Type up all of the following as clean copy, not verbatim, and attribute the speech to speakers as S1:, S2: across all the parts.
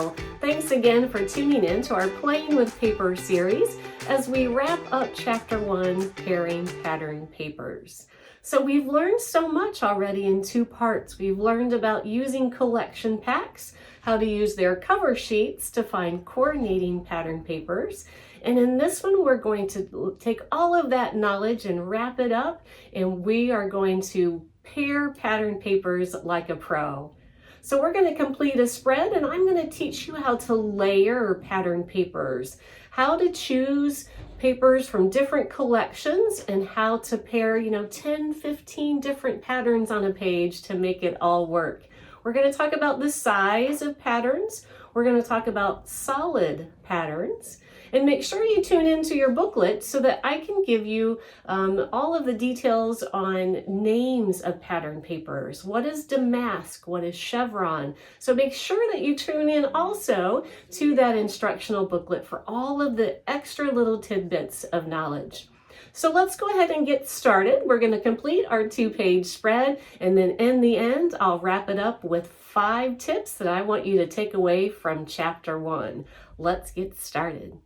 S1: Well, thanks again for tuning in to our Playing with Paper series as we wrap up Chapter 1, Pairing Pattern Papers. So we've learned so much already in 2 parts. We've learned about using collection packs, how to use their cover sheets to find coordinating pattern papers. And in this one, we're going to take all of that knowledge and wrap it up, and we are going to pair pattern papers like a pro. So we're going to complete a spread, and I'm going to teach you how to layer pattern papers, how to choose papers from different collections, and how to pair, 10, 15 different patterns on a page to make it all work. We're going to talk about the size of patterns. We're going to talk about solid patterns. And make sure you tune into your booklet so that I can give you all of the details on names of pattern papers. What is damask? What is chevron? So make sure that you tune in also to that instructional booklet for all of the extra little tidbits of knowledge. So let's go ahead and get started. We're going to complete our 2-page spread, and then in the end, I'll wrap it up with 5 tips that I want you to take away from Chapter 1. Let's get started.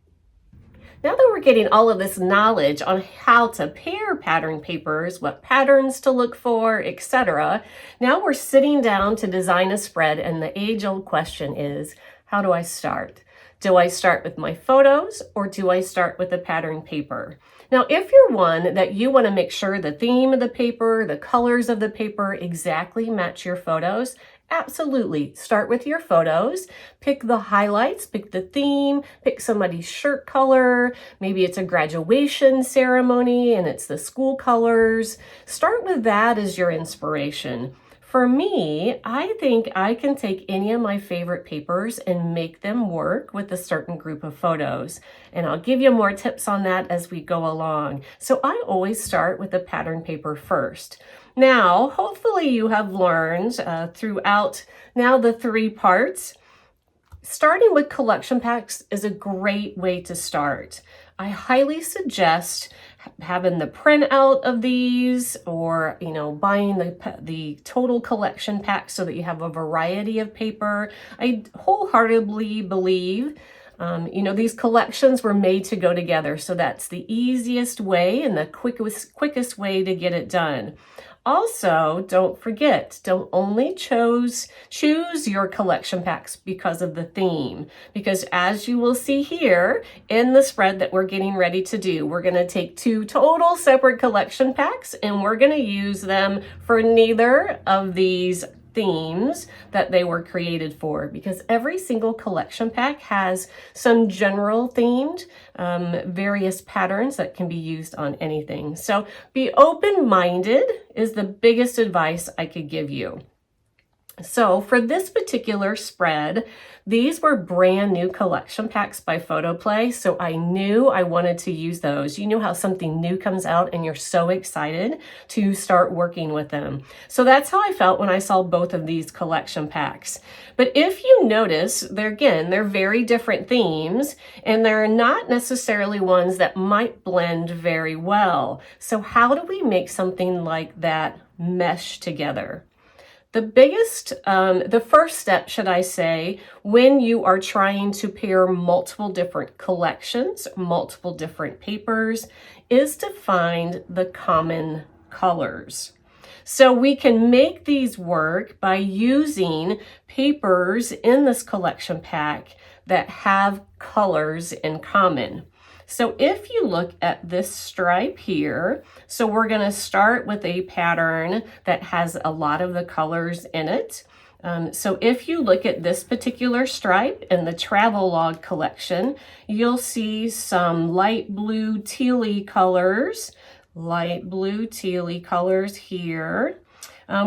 S1: Now that we're getting all of this knowledge on how to pair pattern papers, what patterns to look for, etc., now we're sitting down to design a spread, and the age-old question is, how do I start? Do I start with my photos, or do I start with the pattern paper? Now, if you're one that you want to make sure the theme of the paper, the colors of the paper exactly match your photos, absolutely. Start with your photos, pick the highlights, pick the theme, pick somebody's shirt color. Maybe it's a graduation ceremony and it's the school colors. Start with that as your inspiration. For me, I think I can take any of my favorite papers and make them work with a certain group of photos. And I'll give you more tips on that as we go along. So I always start with the pattern paper first. Now, hopefully you have learned throughout now the 3 parts, starting with collection packs is a great way to start. I highly suggest having the printout of these, or buying the total collection pack so that you have a variety of paper. I wholeheartedly believe these collections were made to go together, so that's the easiest way and the quickest way to get it done. Also, don't forget, don't only choose your collection packs because of the theme, because as you will see here in the spread that we're getting ready to do, we're going to take 2 total separate collection packs and we're going to use them for neither of these themes that they were created for, because every single collection pack has some general themed various patterns that can be used on anything. So be open-minded is the biggest advice I could give you. So for this particular spread, these were brand new collection packs by PhotoPlay, so I knew I wanted to use those. You know how something new comes out and you're so excited to start working with them. So that's how I felt when I saw both of these collection packs. But if you notice, they're very different themes, and they're not necessarily ones that might blend very well. So how do we make something like that mesh together? The first step, should I say, when you are trying to pair multiple different collections, multiple different papers, is to find the common colors. So we can make these work by using papers in this collection pack that have colors in common. So if you look at this stripe here, so we're going to start with a pattern that has a lot of the colors in it. So if you look at this particular stripe in the Travelogue collection, you'll see some light blue tealy colors here.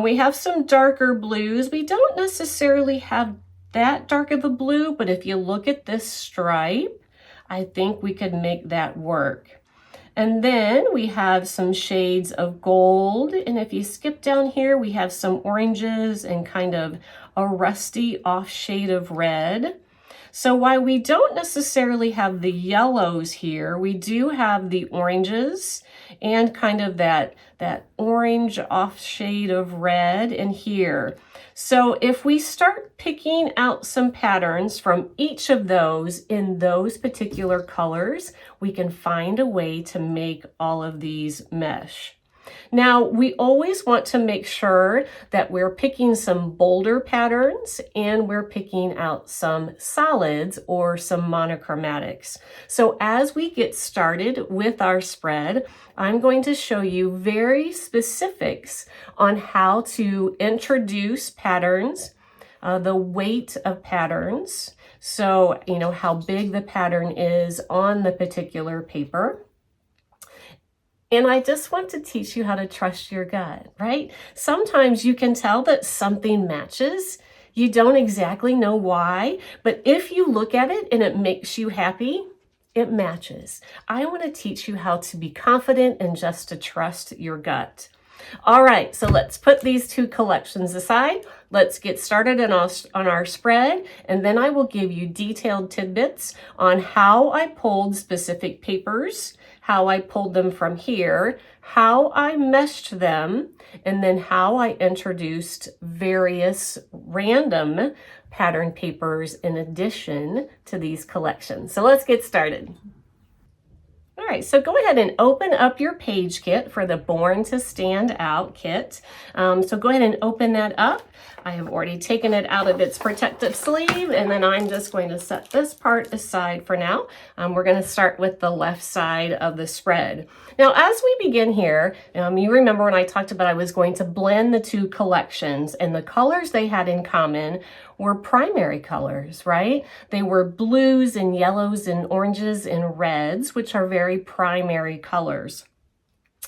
S1: We have some darker blues. We don't necessarily have that dark of a blue, but if you look at this stripe, I think we could make that work. And then we have some shades of gold. And if you skip down here, we have some oranges and kind of a rusty off shade of red. So while we don't necessarily have the yellows here, we do have the oranges and kind of that orange off shade of red in here. So if we start picking out some patterns from each of those in those particular colors, we can find a way to make all of these mesh. Now, we always want to make sure that we're picking some bolder patterns and we're picking out some solids or some monochromatics. So as we get started with our spread, I'm going to show you very specifics on how to introduce patterns, the weight of patterns, so how big the pattern is on the particular paper. And I just want to teach you how to trust your gut, right? Sometimes you can tell that something matches. You don't exactly know why, but if you look at it and it makes you happy, it matches. I want to teach you how to be confident and just to trust your gut. All right, so let's put these two collections aside. Let's get started on our spread, and then I will give you detailed tidbits on how I pulled specific papers, how I pulled them from here, how I meshed them, and then how I introduced various random pattern papers in addition to these collections. So let's get started. All right, so go ahead and open up your page kit for the Born to Stand Out kit. So go ahead and open that up. I have already taken it out of its protective sleeve, and then I'm just going to set this part aside for now. We're going to start with the left side of the spread. Now, as we begin here, you remember when I talked about I was going to blend the two collections, and the colors they had in common were primary colors, right? They were blues and yellows and oranges and reds, which are very primary colors.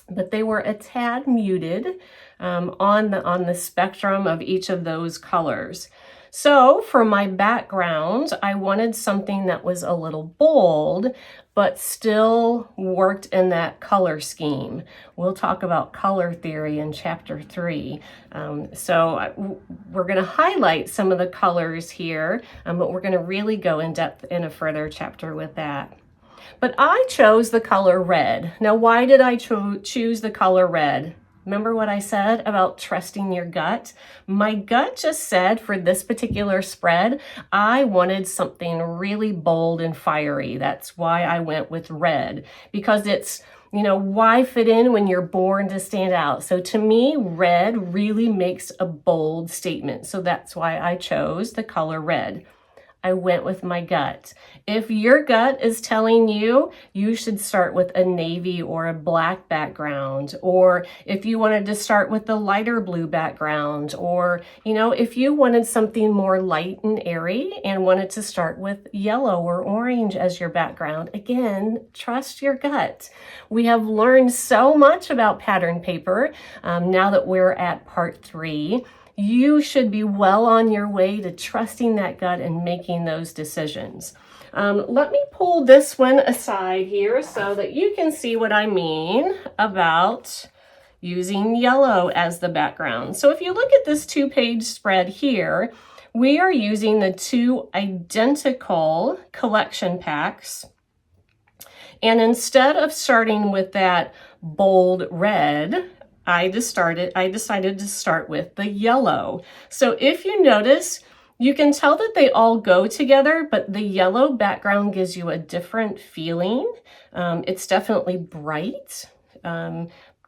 S1: But they were a tad muted on the spectrum of each of those colors. So for my background, I wanted something that was a little bold, but still worked in that color scheme. We'll talk about color theory in chapter 3. So we're going to highlight some of the colors here, but we're going to really go in depth in a further chapter with that. But I chose the color red. Now, why did I choose the color red? Remember what I said about trusting your gut? My gut just said for this particular spread, I wanted something really bold and fiery. That's why I went with red, because it's, why fit in when you're born to stand out? So to me, red really makes a bold statement. So that's why I chose the color red. I went with my gut. If your gut is telling you you should start with a navy or a black background, or if you wanted to start with the lighter blue background, or, if you wanted something more light and airy and wanted to start with yellow or orange as your background, again, trust your gut. We have learned so much about pattern paper now that we're at part 3. You should be well on your way to trusting that gut and making those decisions. Let me pull this one aside here so that you can see what I mean about using yellow as the background. So if you look at this 2-page spread here, we are using the 2 identical collection packs. And instead of starting with that bold red, I decided to start with the yellow. So if you notice, you can tell that they all go together, but the yellow background gives you a different feeling. It's definitely bright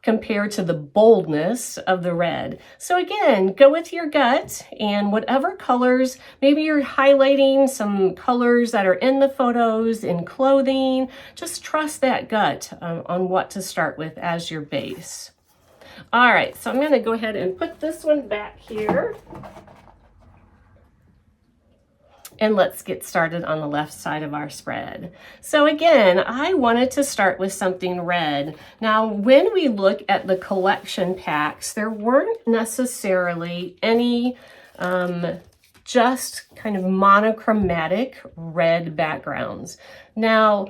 S1: compared to the boldness of the red. So again, go with your gut, and whatever colors, maybe you're highlighting some colors that are in the photos, in clothing, just trust that gut on what to start with as your base. All right, so I'm going to go ahead and put this one back here. And let's get started on the left side of our spread. So again, I wanted to start with something red. Now, when we look at the collection packs, there weren't necessarily any just kind of monochromatic red backgrounds. Now,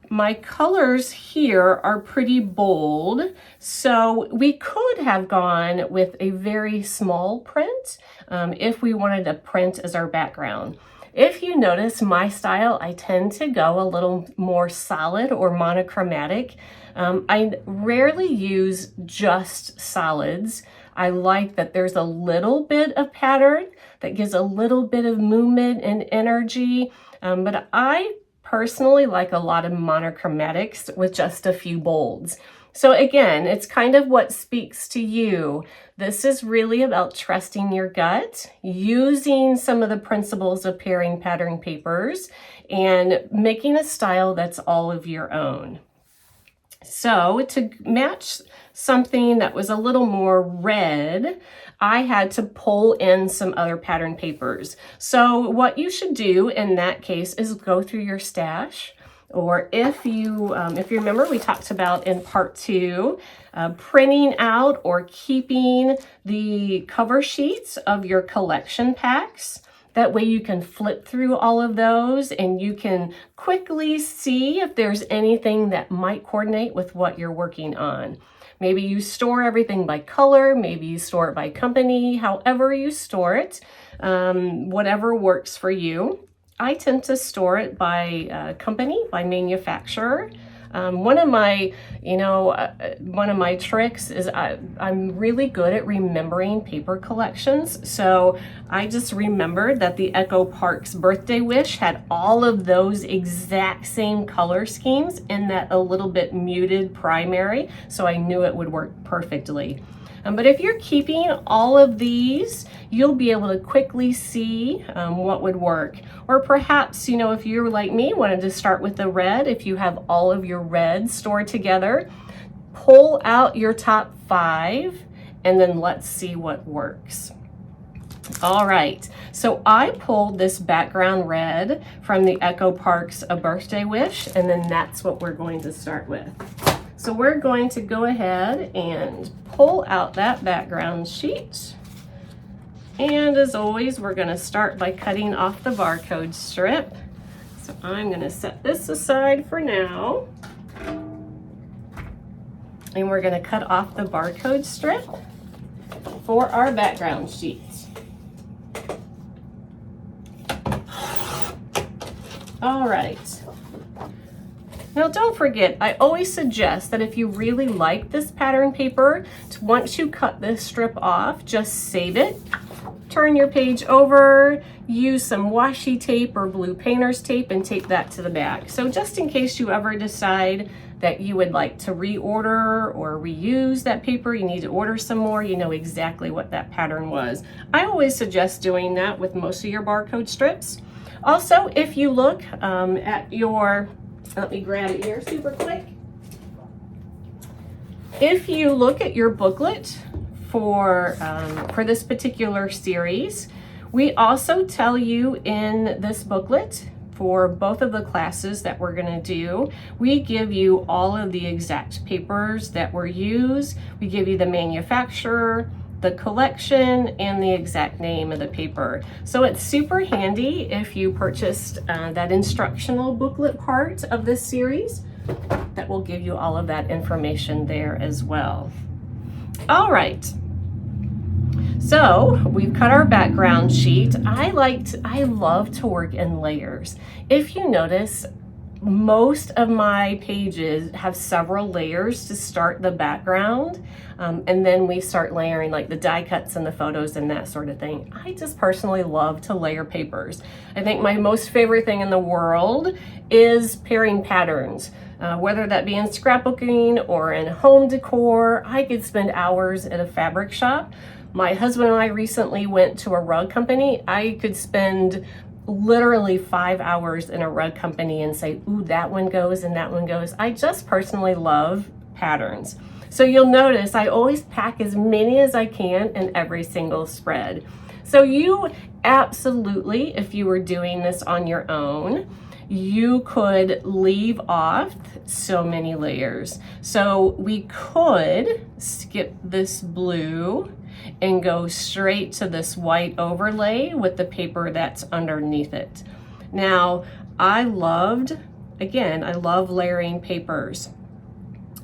S1: my colors here are pretty bold, so we could have gone with a very small print if we wanted a print as our background. If you notice my style, I tend to go a little more solid or monochromatic. I rarely use just solids. I like that there's a little bit of pattern that gives a little bit of movement and energy, but I personally like a lot of monochromatics with just a few bolds. So again, it's kind of what speaks to you. This is really about trusting your gut, using some of the principles of pairing pattern papers, and making a style that's all of your own. So to match something that was a little more red, I had to pull in some other pattern papers. So what you should do in that case is go through your stash, or if you remember, we talked about in part 2, printing out or keeping the cover sheets of your collection packs. That way you can flip through all of those and you can quickly see if there's anything that might coordinate with what you're working on. Maybe you store everything by color, maybe you store it by company, however you store it, whatever works for you. I tend to store it by company, by manufacturer. One of my tricks is I'm really good at remembering paper collections. So I just remembered that the Echo Park's Birthday Wish had all of those exact same color schemes in that a little bit muted primary. So I knew it would work perfectly. But if you're keeping all of these, you'll be able to quickly see what would work. Or perhaps, if you're like me, wanted to start with the red, if you have all of your reds stored together, pull out your top 5 and then let's see what works. All right, so I pulled this background red from the Echo Park's A Birthday Wish, and then that's what we're going to start with. So we're going to go ahead and pull out that background sheet. And as always, we're going to start by cutting off the barcode strip. So I'm going to set this aside for now. And we're going to cut off the barcode strip for our background sheet. All right. Now don't forget, I always suggest that if you really like this pattern paper, once you cut this strip off, just save it, turn your page over, use some washi tape or blue painter's tape and tape that to the back. So just in case you ever decide that you would like to reorder or reuse that paper, you need to order some more, you know exactly what that pattern was. I always suggest doing that with most of your barcode strips. Also, if you look at your, let me grab it here super quick. If you look at your booklet for this particular series, we also tell you in this booklet for both of the classes that we're going to do, we give you all of the exact papers that were used. We give you the manufacturer, the collection, and the exact name of the paper. So it's super handy if you purchased that instructional booklet part of this series. That will give you all of that information there as well. All right. So we've cut our background sheet. I love to work in layers. If you notice, most of my pages have several layers to start the background, and then we start layering like the die cuts and the photos and that sort of thing. I just personally love to layer papers. I think my most favorite thing in the world is pairing patterns. Whether that be in scrapbooking or in home decor, I could spend hours at a fabric shop. My husband and I recently went to a rug company. I could spend literally 5 hours in a rug company and say, ooh, that one goes and that one goes. I just personally love patterns. So you'll notice I always pack as many as I can in every single spread. So you absolutely, if you were doing this on your own, you could leave off so many layers. So we could skip this blue and go straight to this white overlay with the paper that's underneath it. Now, I love layering papers.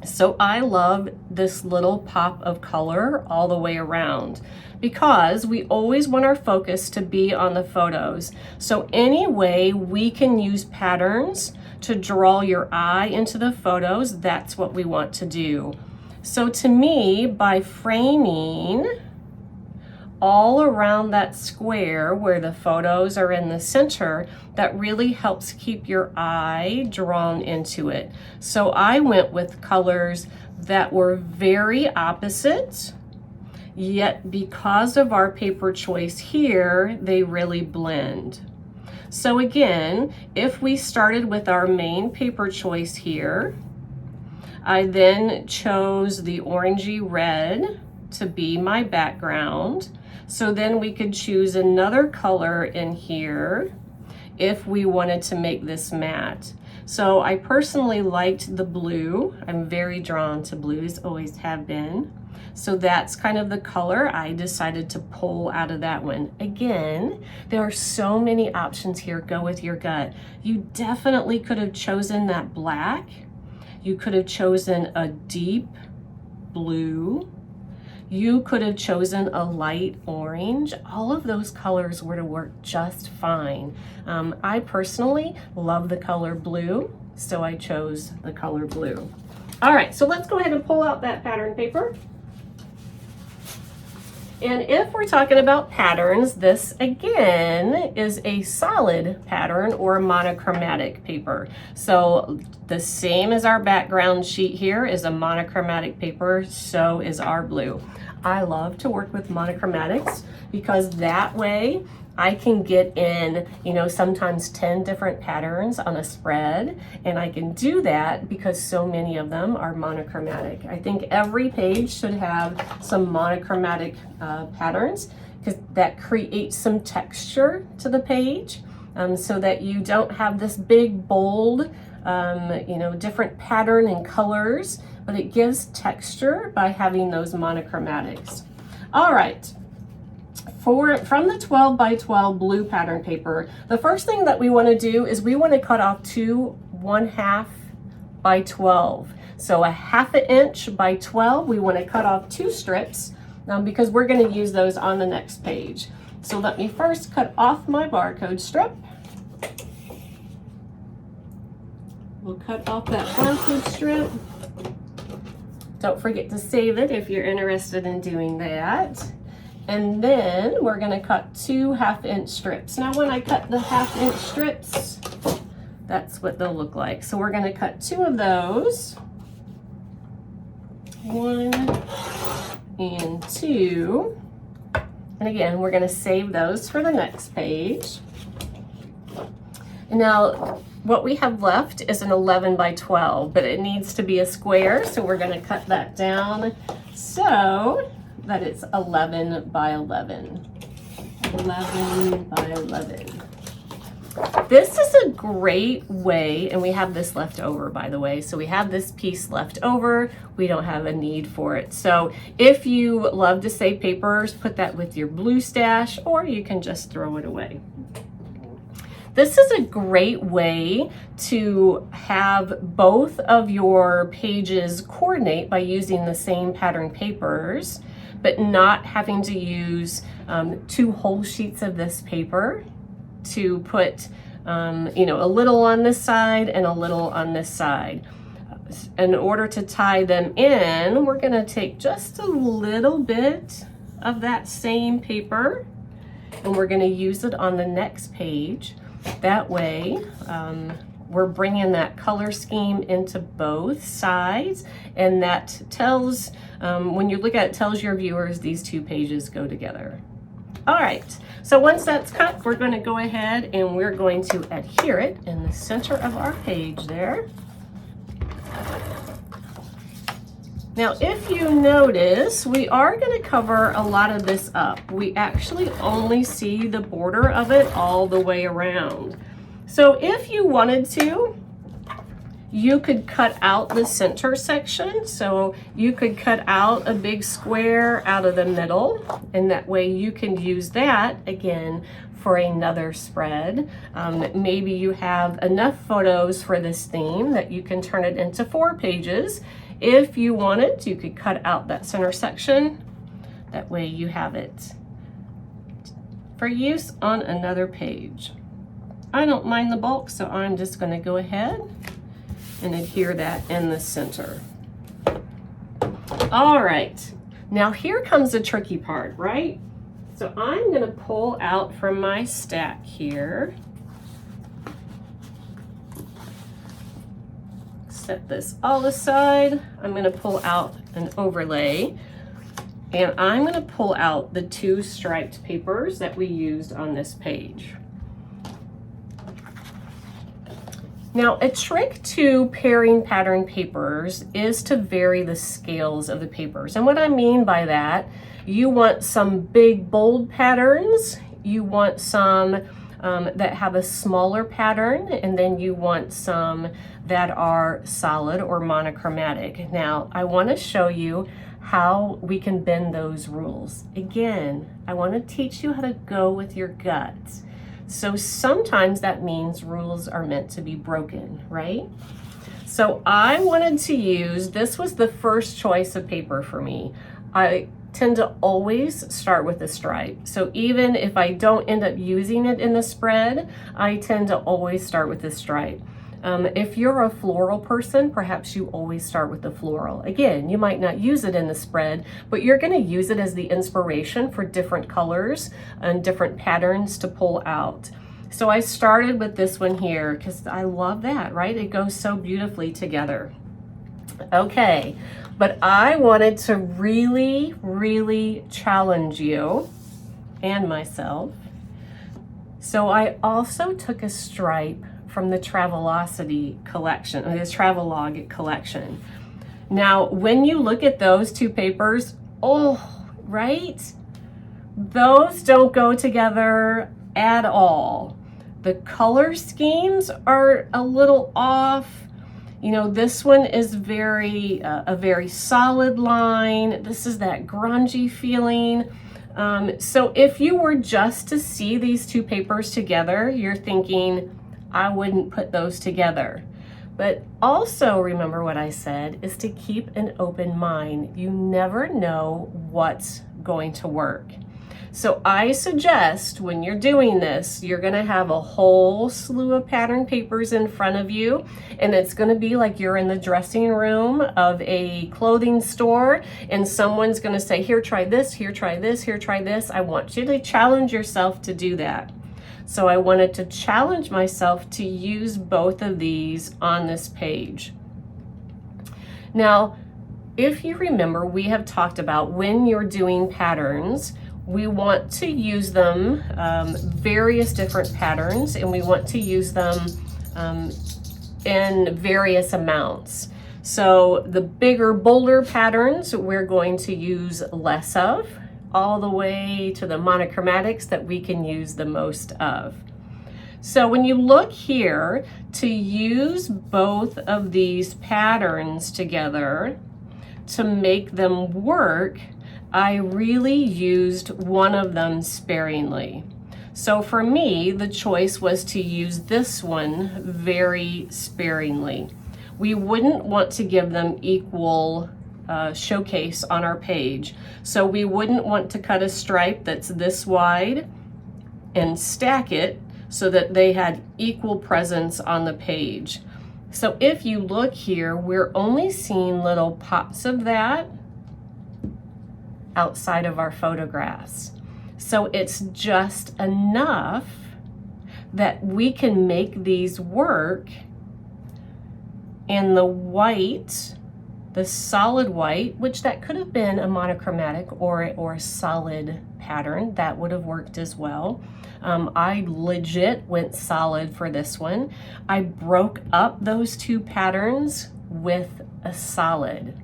S1: So I love this little pop of color all the way around, because we always want our focus to be on the photos. So any way we can use patterns to draw your eye into the photos, that's what we want to do. So to me, by framing all around that square where the photos are in the center, that really helps keep your eye drawn into it. So I went with colors that were very opposite, yet because of our paper choice here, they really blend. So again, if we started with our main paper choice here, I then chose the orangey red to be my background. So then we could choose another color in here if we wanted to make this matte. So I personally liked the blue. I'm very drawn to blues, always have been. So that's kind of the color I decided to pull out of that one. Again, there are so many options here. Go with your gut. You definitely could have chosen that black. You could have chosen a deep blue. You could have chosen a light orange. All of those colors were to work just fine. I personally love the color blue, so I chose the color blue. All right, so let's go ahead and pull out that pattern paper. And if we're talking about patterns, this again is a solid pattern or a monochromatic paper. So the same as our background sheet here is a monochromatic paper, so is our blue. I love to work with monochromatics because that way I can get in, sometimes 10 different patterns on a spread, and I can do that because so many of them are monochromatic. I think every page should have some monochromatic patterns, because that creates some texture to the page, so that you don't have this big, bold, different pattern and colors, but it gives texture by having those monochromatics. All right. From the 12 by 12 blue pattern paper, the first thing that we want to do is we want to cut off two 1/2 by 12. So a 1/2 inch by 12, we want to cut off 2 strips because we're going to use those on the next page. So let me first cut off my barcode strip. We'll cut off that barcode strip. Don't forget to save it if you're interested in doing that. And then we're going to cut 2 1/2 inch strips. Now when I cut the 1/2 inch strips, that's what they'll look like. So we're going to cut 2 of those. 1 and 2. And again, we're going to save those for the next page. And now what we have left is an 11 by 12, but it needs to be a square. So we're going to cut that down so that it's 11 by 11. 11 by 11. This is a great way, and we have this left over, by the way. So we have this piece left over. We don't have a need for it. So if you love to save papers, put that with your blue stash, or you can just throw it away. This is a great way to have both of your pages coordinate by using the same pattern papers, but not having to use 2 whole sheets of this paper to put a little on this side and a little on this side. In order to tie them in, we're going to take just a little bit of that same paper and we're going to use it on the next page. That way, we're bringing that color scheme into both sides, and that tells, when you look at it, tells your viewers these 2 pages go together. All right, so once that's cut, we're going to go ahead and we're going to adhere it in the center of our page there. Now, if you notice, we are going to cover a lot of this up. We actually only see the border of it all the way around. So if you wanted to, you could cut out the center section. So you could cut out a big square out of the middle, and that way you can use that again for another spread. Maybe you have enough photos for this theme that you can turn it into 4 pages, If you wanted, you could cut out that center section. That way you have it for use on another page. I don't mind the bulk, so I'm just going to go ahead and adhere that in the center. All right, now here comes the tricky part, right? So I'm going to pull out from my stack here. Set this all aside. I'm going to pull out an overlay, and I'm going to pull out the 2 striped papers that we used on this page. Now, a trick to pairing pattern papers is to vary the scales of the papers. And what I mean by that, you want some big, bold patterns, you want some that have a smaller pattern, and then you want some that are solid or monochromatic. Now, I want to show you how we can bend those rules. Again, I want to teach you how to go with your gut. So sometimes that means rules are meant to be broken, right? So I wanted to use, this was the first choice of paper for me. I tend to always start with a stripe. So even if I don't end up using it in the spread, I tend to always start with a stripe. If you're a floral person, perhaps you always start with the floral. Again, you might not use it in the spread, but you're going to use it as the inspiration for different colors and different patterns to pull out. So I started with this one here because I love that, right? It goes so beautifully together. Okay, but I wanted to really, really challenge you and myself. So I also took a stripe from the Travelocity collection, or this Travelogue collection. Now, when you look at those 2 papers, oh, right? Those don't go together at all. The color schemes are a little off. You know, this one is a very solid line. This is that grungy feeling. So if you were just to see these 2 papers together, you're thinking, I wouldn't put those together. But also remember what I said is to keep an open mind. You never know what's going to work. So I suggest when you're doing this, you're going to have a whole slew of pattern papers in front of you, and it's going to be like you're in the dressing room of a clothing store, and someone's going to say, here, try this, here, try this, here, try this. I want you to challenge yourself to do that. So I wanted to challenge myself to use both of these on this page. Now, if you remember, we have talked about when you're doing patterns, we want to use them, various different patterns, and we want to use them in various amounts. So the bigger, bolder patterns, we're going to use less of, all the way to the monochromatics that we can use the most of. So when you look here, to use both of these patterns together to make them work, I really used one of them sparingly. So for me, the choice was to use this one very sparingly. We wouldn't want to give them equal showcase on our page. So we wouldn't want to cut a stripe that's this wide and stack it so that they had equal presence on the page. So if you look here, we're only seeing little pops of that outside of our photographs. So it's just enough that we can make these work, and the white, the solid white, which that could have been a monochromatic or a solid pattern, that would have worked as well. I legit went solid for this one. I broke up those 2 patterns with a solid.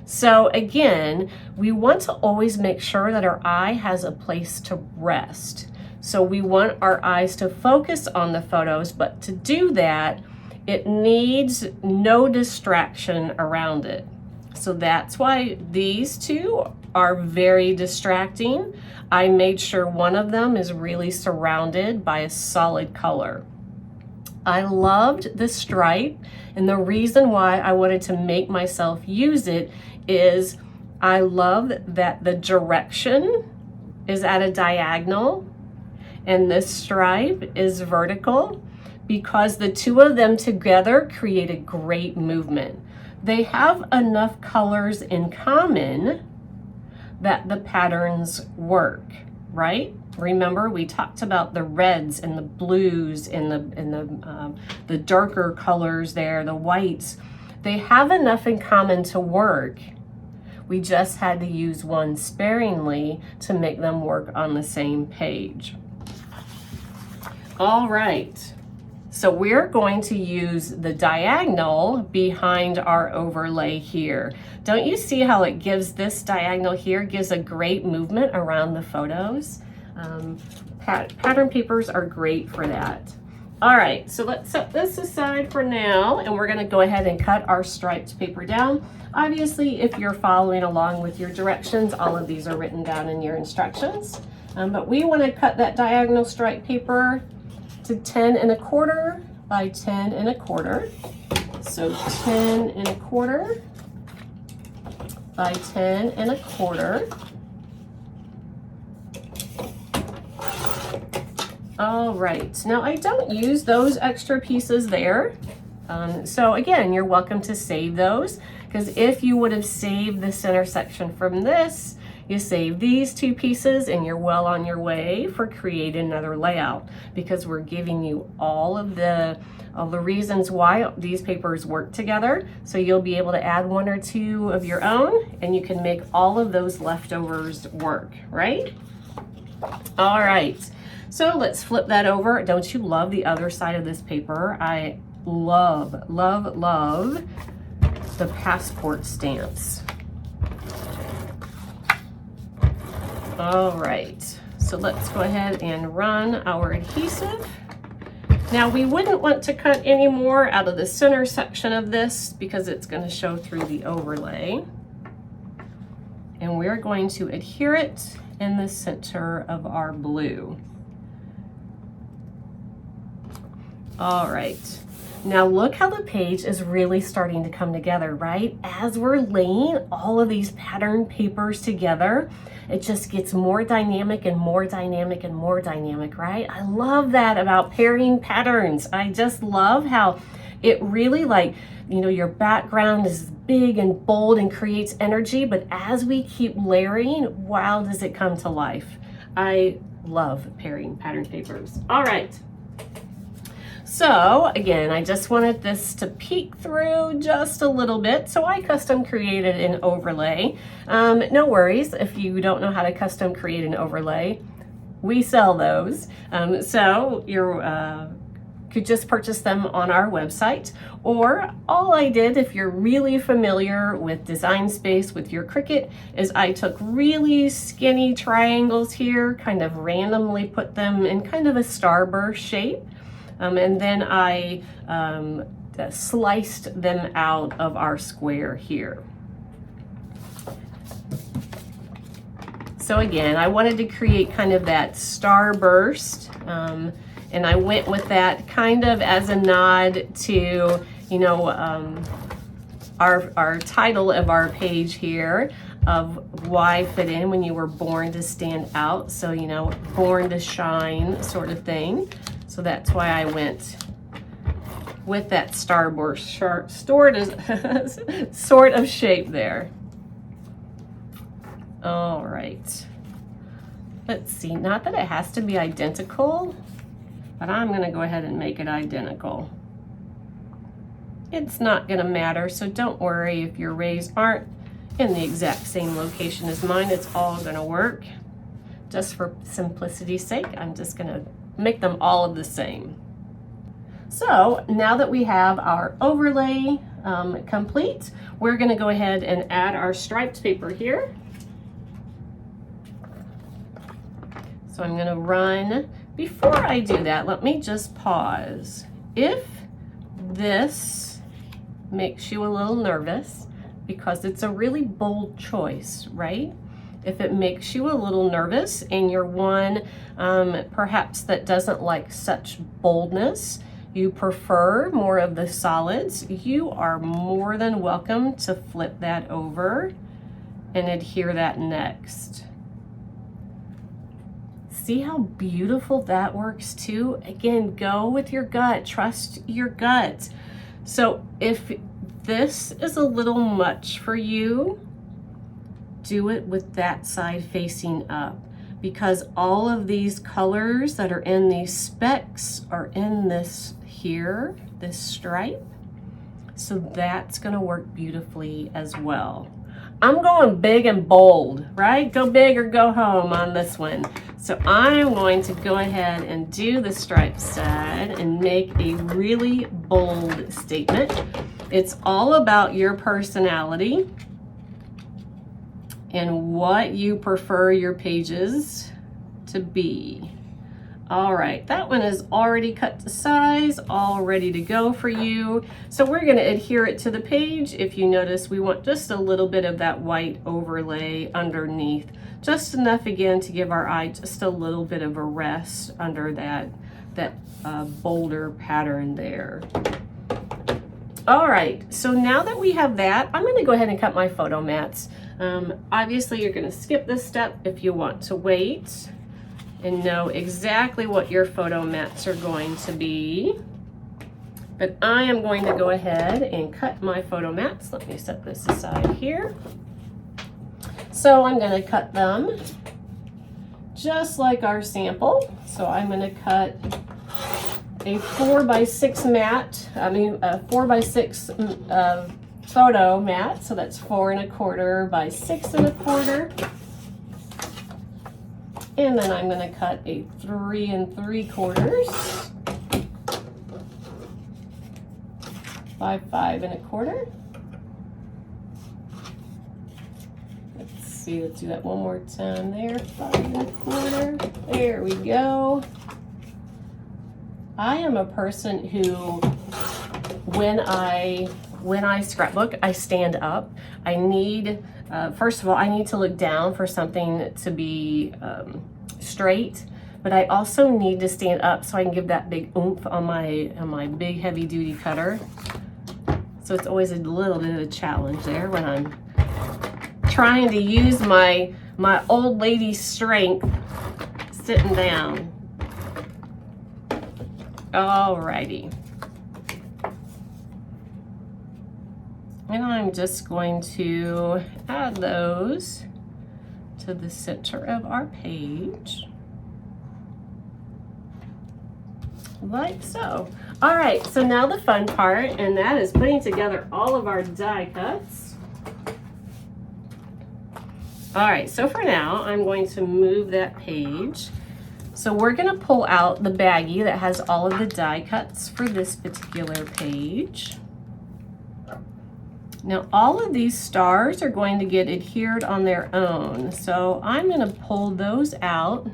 S1: So again, we want to always make sure that our eye has a place to rest. So we want our eyes to focus on the photos, but to do that, it needs no distraction around it. So that's why these 2 are very distracting. I made sure one of them is really surrounded by a solid color. I loved the stripe, and the reason why I wanted to make myself use it is I love that the direction is at a diagonal and this stripe is vertical, because the two of them together create a great movement. They have enough colors in common that the patterns work, right? Remember, we talked about the reds and the blues and the darker colors there, the whites. They have enough in common to work. We just had to use one sparingly to make them work on the same page. All right, so we're going to use the diagonal behind our overlay here. Don't you see how it gives this diagonal here, gives a great movement around the photos? Pattern papers are great for that. All right, so let's set this aside for now, and we're gonna go ahead and cut our striped paper down. Obviously, if you're following along with your directions, all of these are written down in your instructions. But we wanna cut that diagonal striped paper to 10 1/4 by 10 1/4. So 10 1/4 by 10 1/4. All right, now I don't use those extra pieces there. So again, you're welcome to save those, because if you would have saved the center section from this, you save these two pieces and you're well on your way for creating another layout, because we're giving you all the reasons why these papers work together. So you'll be able to add one or two of your own and you can make all of those leftovers work, right? All right. So let's flip that over. Don't you love the other side of this paper? I love, love, love the passport stamps. All right, so let's go ahead and run our adhesive. Now we wouldn't want to cut any more out of the center section of this because it's going to show through the overlay. And we're going to adhere it in the center of our blue. All right, now look how the page is really starting to come together, right? As we're laying all of these pattern papers together, it just gets more dynamic and more dynamic and more dynamic, right? I love that about pairing patterns. I just love how it really, like, you know, your background is big and bold and creates energy, but as we keep layering, wow, does it come to life. I love pairing pattern papers. All right. So again, I just wanted this to peek through just a little bit, so I custom created an overlay. No worries if you don't know how to custom create an overlay. We sell those, so you could just purchase them on our website. Or all I did, if you're really familiar with Design Space with your Cricut, is I took really skinny triangles here, kind of randomly put them in kind of a starburst shape. And then I sliced them out of our square here. So again, I wanted to create kind of that starburst, and I went with that kind of as a nod to, you know, our title of our page here of why fit in when you were born to stand out. So, you know, born to shine sort of thing. So that's why I went with that starburst sort of shape there. All right. Let's see, not that it has to be identical, but I'm gonna go ahead and make it identical. It's not gonna matter, so don't worry if your rays aren't in the exact same location as mine. It's all gonna work. Just for simplicity's sake, I'm just gonna make them all of the same. So now that we have our overlay complete, we're going to go ahead and add our striped paper here. So I'm going to run. Before I do that, let me just pause. If this makes you a little nervous, because it's a really bold choice, right? If it makes you a little nervous and you're one perhaps that doesn't like such boldness, you prefer more of the solids, you are more than welcome to flip that over and adhere that next. See how beautiful that works too? Again, go with your gut, trust your gut. So if this is a little much for you, do it with that side facing up, because all of these colors that are in these specks are in this here, this stripe. So that's gonna work beautifully as well. I'm going big and bold, right? Go big or go home on this one. So I'm going to go ahead and do the stripe side and make a really bold statement. It's all about your personality and what you prefer your pages to be. All right, that one is already cut to size, all ready to go for you. So we're gonna adhere it to the page. If you notice, we want just a little bit of that white overlay underneath, just enough again to give our eye just a little bit of a rest under that bolder pattern there. All right, so now that we have that, I'm gonna go ahead and cut my photo mats. Obviously, you're gonna skip this step if you want to wait and know exactly what your photo mats are going to be. But I am going to go ahead and cut my photo mats. Let me set this aside here. So I'm gonna cut them just like our sample. So I'm gonna cut a 4x6 mat, a 4x6 photo mat. So that's 4 1/4 by 6 1/4. And then I'm going to cut a 3 3/4 by 5 1/4. Let's see, let's do that one more time there. 5 1/4. There we go. I am a person who, when I scrapbook, I stand up. I need, first of all, I need to look down for something to be straight, but I also need to stand up so I can give that big oomph on my big heavy duty cutter. So it's always a little bit of a challenge there when I'm trying to use my old lady strength sitting down. Alrighty. And I'm just going to add those to the center of our page, like so. All right, so now the fun part, and that is putting together all of our die cuts. All right, so for now, I'm going to move that page. So we're gonna pull out the baggie that has all of the die cuts for this particular page. Now all of these stars are going to get adhered on their own. So I'm going to pull those out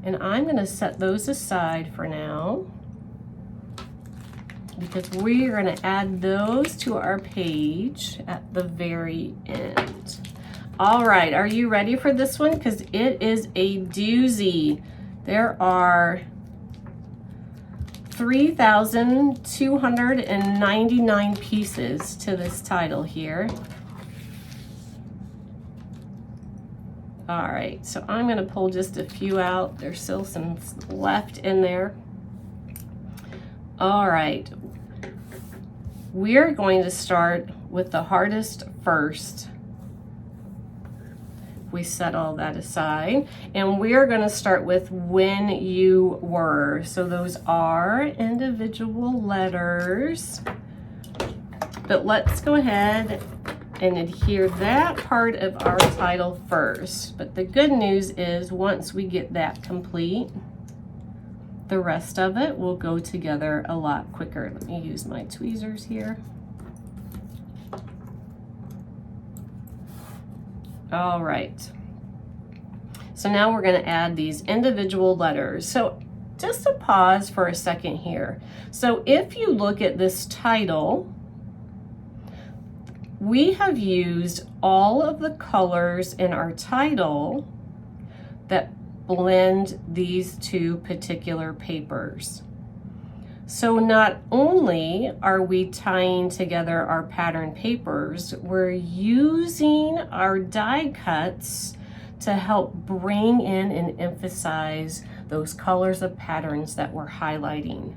S1: and I'm going to set those aside for now, because we're going to add those to our page at the very end. All right, are you ready for this one? Because it is a doozy. There are 3,299 pieces to this title here. All right, so I'm gonna pull just a few out. There's still some left in there. All right, we're going to start with the hardest first. We set all that aside, and we're going to start with when you were. So those are individual letters, but let's go ahead and adhere that part of our title first. But the good news is once we get that complete, the rest of it will go together a lot quicker. Let me use my tweezers here. All right, so now we're going to add these individual letters. So just to pause for a second here. So if you look at this title, we have used all of the colors in our title that blend these two particular papers. So not only are we tying together our pattern papers, we're using our die cuts to help bring in and emphasize those colors of patterns that we're highlighting.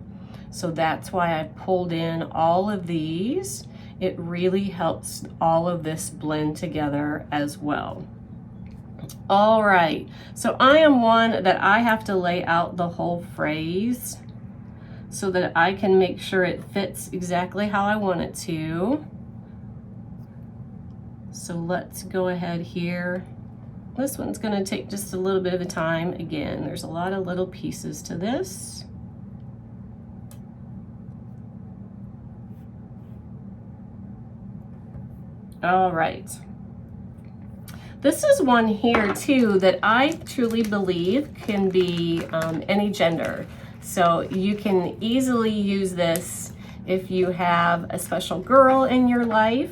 S1: So that's why I pulled in all of these. It really helps all of this blend together as well. All right, so I am one that I have to lay out the whole phrase so that I can make sure it fits exactly how I want it to. So let's go ahead here. This one's going to take just a little bit of a time. Again, there's a lot of little pieces to this. All right. This is one here too that I truly believe can be any gender. So you can easily use this if you have a special girl in your life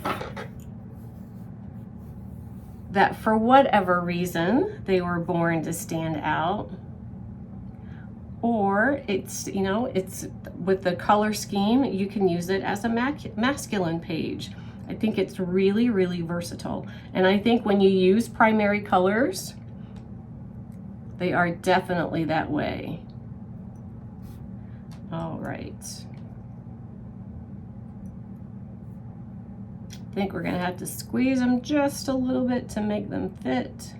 S1: that for whatever reason they were born to stand out, or it's, you know, it's with the color scheme, you can use it as a masculine page. I think it's really, really versatile. And I think when you use primary colors, they are definitely that way. All right. I think we're gonna have to squeeze them just a little bit to make them fit.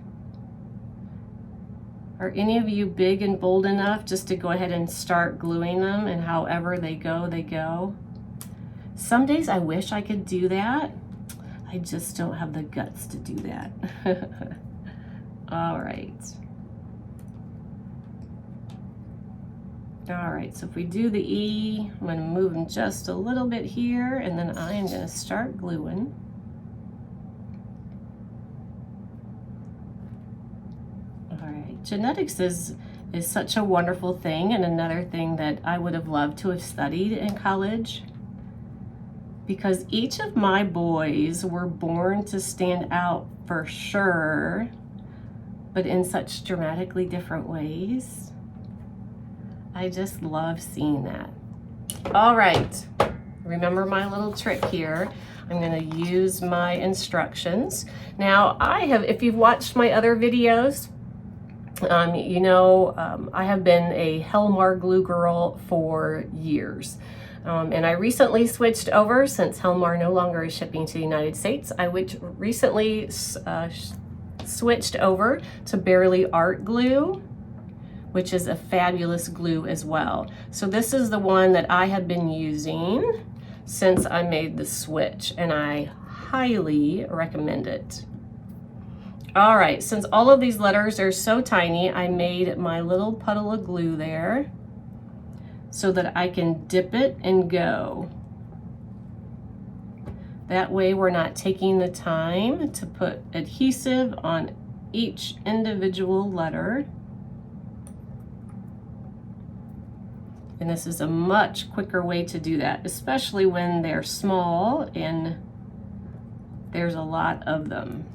S1: Are any of you big and bold enough just to go ahead and start gluing them, and however they go, they go? Some days I wish I could do that. I just don't have the guts to do that. All right. All right, so if we do the E, I'm gonna move them just a little bit here, and then I am gonna start gluing. All right, genetics is such a wonderful thing, and another thing that I would have loved to have studied in college, because each of my boys were born to stand out for sure, but in such dramatically different ways. I just love seeing that. All right, remember my little trick here. I'm gonna use my instructions. Now if you've watched my other videos, you know I have been a Helmar glue girl for years. And I recently switched over, since Helmar no longer is shipping to the United States. I recently switched over to Barely Art Glue, which is a fabulous glue as well. So this is the one that I have been using since I made the switch, and I highly recommend it. All right, since all of these letters are so tiny, I made my little puddle of glue there so that I can dip it and go. That way we're not taking the time to put adhesive on each individual letter. And this is a much quicker way to do that, especially when they're small and there's a lot of them.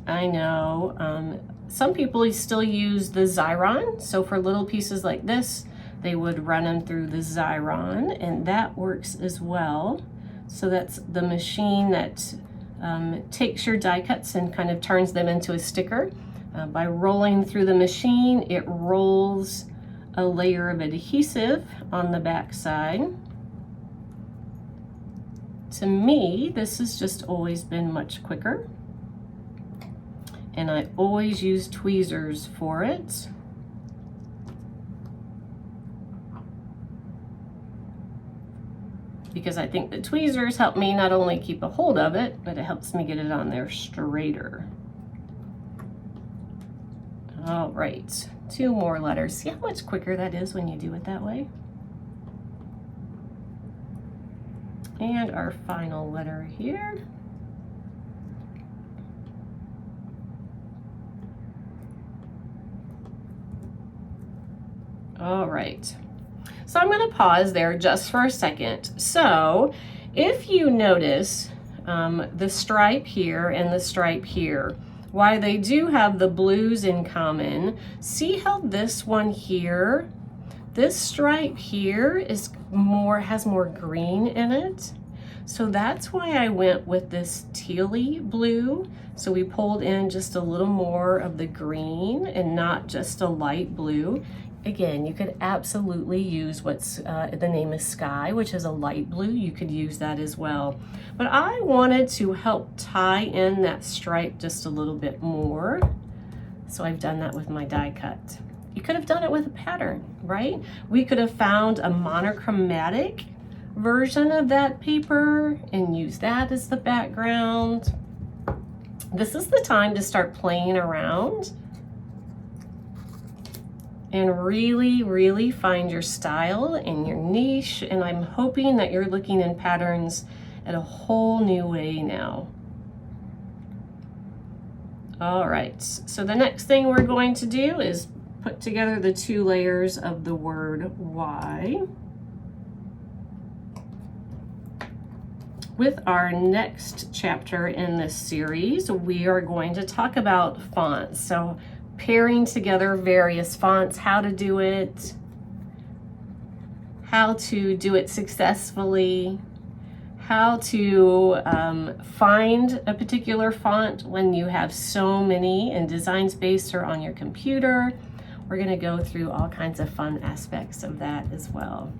S1: I know some people still use the Xyron, so for little pieces like this, they would run them through the Xyron, and that works as well. So that's the machine that takes your die cuts and kind of turns them into a sticker. By rolling through the machine, it rolls a layer of adhesive on the back side. To me, this has just always been much quicker. And I always use tweezers for it. Because I think the tweezers help me not only keep a hold of it, but it helps me get it on there straighter. All right, 2 more letters. See how much quicker that is when you do it that way? And our final letter here. All right, so I'm gonna pause there just for a second. So if you notice the stripe here and the stripe here, While they do have the blues in common, see how this one here, this stripe here has more green in it. So that's why I went with this tealy blue. So we pulled in just a little more of the green and not just a light blue. Again, you could absolutely use what's the name is Sky, which is a light blue. You could use that as well. But I wanted to help tie in that stripe just a little bit more. So I've done that with my die cut. You could have done it with a pattern, right? We could have found a monochromatic version of that paper and use that as the background. This is the time to start playing around and really find your style and your niche. And I'm hoping that you're looking in patterns in a whole new way now. All right, so the next thing we're going to do is put together the 2 layers of the word Y. With our next chapter in this series, we are going to talk about fonts. So pairing together various fonts, how to do it, how to do it successfully, how to find a particular font when you have so many in Design Space or on your computer. We're going to go through all kinds of fun aspects of that as well.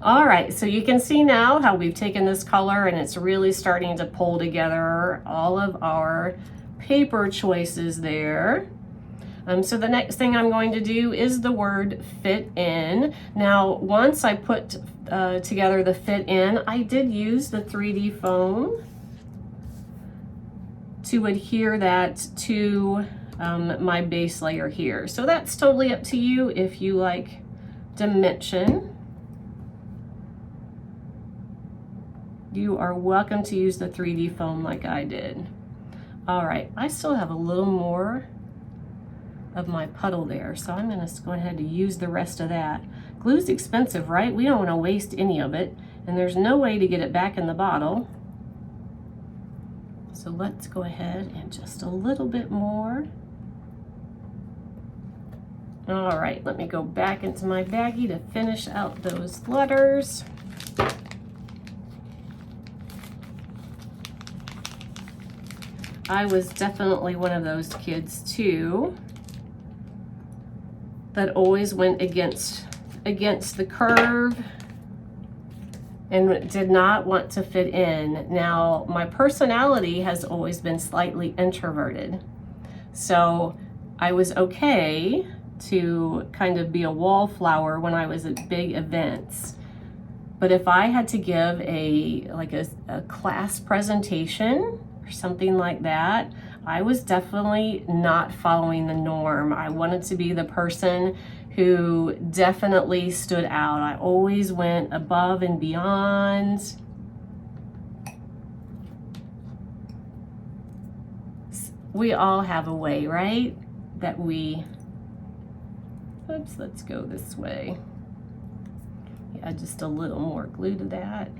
S1: All right, so you can see now how we've taken this color and it's really starting to pull together all of our paper choices there. So the next thing I'm going to do is the word fit in. Now, once I put together the fit in, I did use the 3D foam to adhere that to my base layer here. So that's totally up to you if you like dimension. You are welcome to use the 3D foam like I did. All right, I still have a little more of my puddle there, so I'm gonna go ahead and use the rest of that. Glue's expensive, right? We don't wanna waste any of it, and there's no way to get it back in the bottle. So let's go ahead and just a little bit more. All right, let me go back into my baggie to finish out those letters. I was definitely one of those kids too that always went against the curve and did not want to fit in. Now, my personality has always been slightly introverted, so I was okay to kind of be a wallflower when I was at big events. But if I had to give a class presentation or something like that, I was definitely not following the norm. I wanted to be the person who definitely stood out. I always went above and beyond. We all have a way, right? That we, oops, let's go this way. Add just a little more glue to that.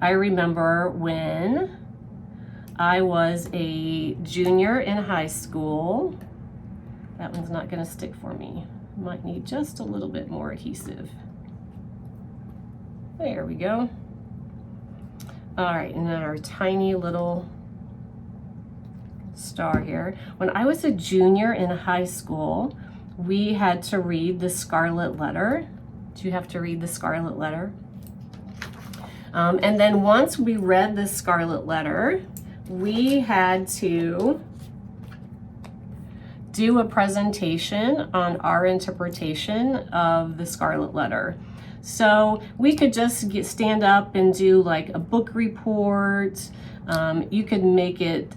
S1: I remember when I was a junior in high school. That one's not going to stick for me. Might need just a little bit more adhesive. There we go. All right, and then our tiny little star here. When I was a junior in high school, we had to read the Scarlet Letter. Did you have to read the Scarlet Letter? And then once we read the Scarlet Letter, we had to do a presentation on our interpretation of the Scarlet Letter. So we could just stand up and do like a book report. You could make it,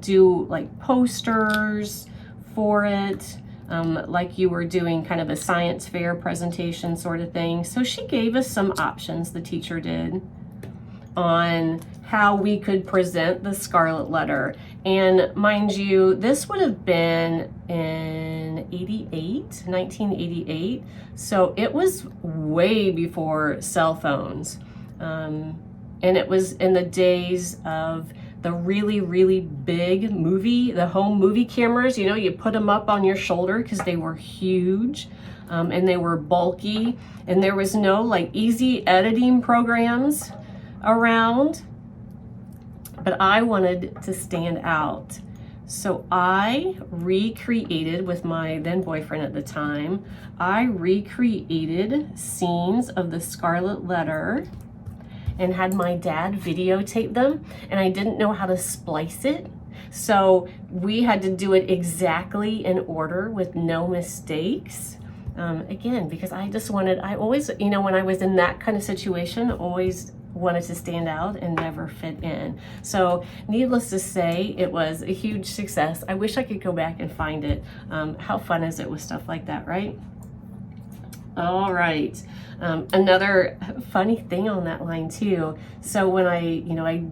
S1: do like posters for it. Like you were doing kind of a science fair presentation sort of thing. So she gave us some options, the teacher did, on how we could present the Scarlet Letter. And mind you, this would have been in 1988. So it was way before cell phones. And it was in the days of the really, really big the home movie cameras. You know, you put them up on your shoulder because they were huge, and they were bulky, and there was no like easy editing programs around. But I wanted to stand out. So I recreated, with my then boyfriend at the time, I recreated scenes of the Scarlet Letter and had my dad videotape them, and I didn't know how to splice it. So we had to do it exactly in order with no mistakes. Again, because I always, you know, when I was in that kind of situation, always wanted to stand out and never fit in. So needless to say, it was a huge success. I wish I could go back and find it. How fun is it with stuff like that, right? All right. Another funny thing on that line too. So when I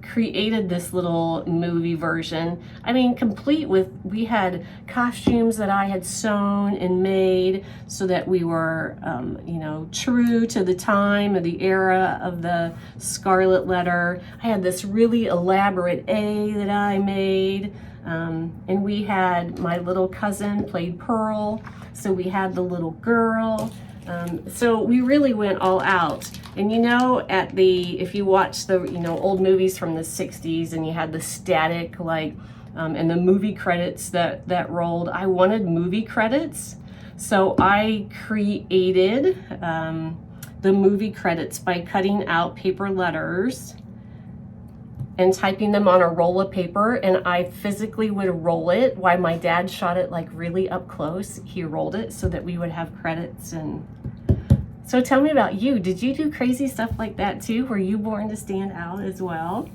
S1: created this little movie version, I mean, complete with, we had costumes that I had sewn and made so that we were, true to the time of the era of the Scarlet Letter. I had this really elaborate A that I made, and we had, my little cousin played Pearl, so we had the little girl. So we really went all out. And you know, if you watch the, old movies from the 60s and you had the static, like, and the movie credits that rolled, I wanted movie credits. So I created the movie credits by cutting out paper letters and typing them on a roll of paper, and I physically would roll it while my dad shot it like really up close. He rolled it so that we would have credits. And so tell me about you. Did you do crazy stuff like that too? Were you born to stand out as well?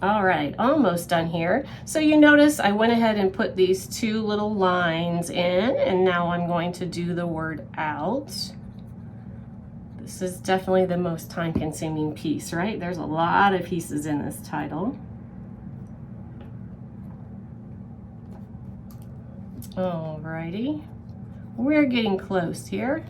S1: All right, almost done here. So you notice I went ahead and put these two little lines in, and now I'm going to do the word out. This is definitely the most time-consuming piece, right? There's a lot of pieces in this title. Alrighty, we're getting close here.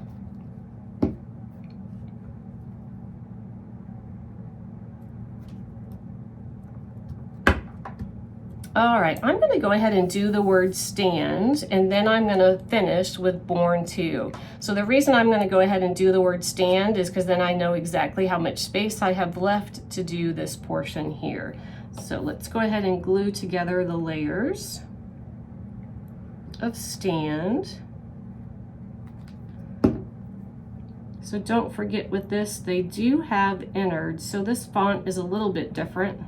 S1: All right, I'm gonna go ahead and do the word stand, and then I'm gonna finish with born to. So the reason I'm gonna go ahead and do the word stand is because then I know exactly how much space I have left to do this portion here. So let's go ahead and glue together the layers of stand. So don't forget with this, they do have innards, so this font is a little bit different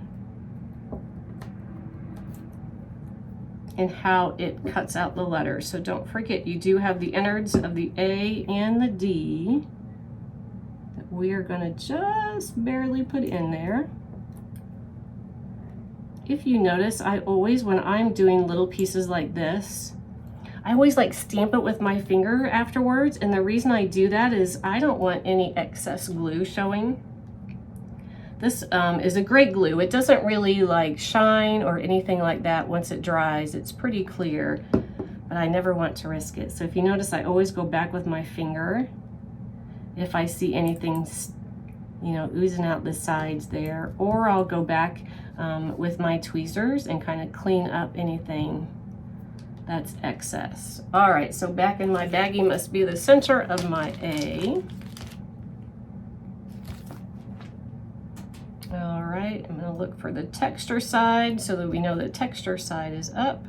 S1: in how it cuts out the letters. So don't forget, you do have the innards of the A and the D that we are gonna just barely put in there. If you notice, I always, when I'm doing little pieces like this, I always like stamp it with my finger afterwards. And the reason I do that is I don't want any excess glue showing. This is a great glue. It doesn't really like shine or anything like that once it dries. It's pretty clear, but I never want to risk it. So if you notice, I always go back with my finger if I see anything, oozing out the sides there, or I'll go back with my tweezers and kind of clean up anything that's excess. All right, so back in my baggie must be the center of my A. All right, I'm gonna look for the texture side so that we know the texture side is up.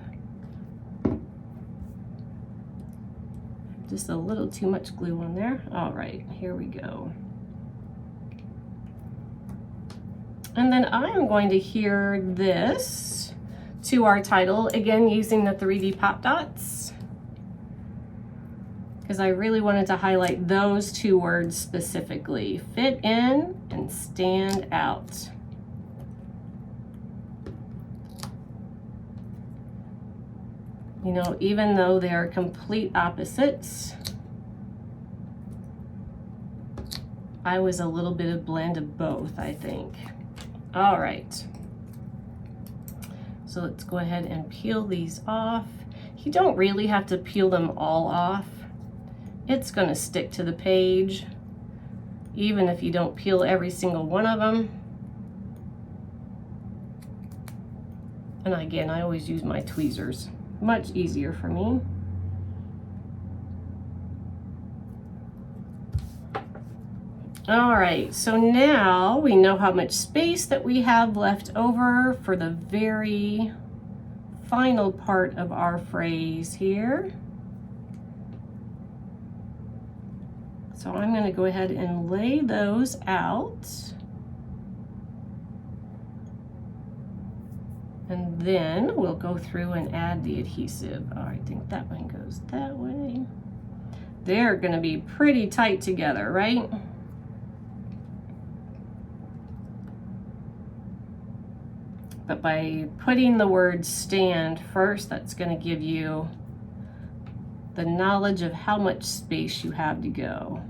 S1: Just a little too much glue on there. All right, here we go. And then I'm going to adhere this to our title, again using the 3D pop dots, because I really wanted to highlight those two words specifically: fit in and stand out. Even though they are complete opposites, I was a little bit of blend of both, I think. All right. So let's go ahead and peel these off. You don't really have to peel them all off. It's gonna stick to the page. even if you don't peel every single one of them. And again, I always use my tweezers. Much easier for me. All right, so now we know how much space that we have left over for the very final part of our phrase here. So I'm going to go ahead and lay those out. And then we'll go through and add the adhesive. Oh, I think that one goes that way. They're going to be pretty tight together, right? But by putting the word stand first, that's going to give you the knowledge of how much space you have to go.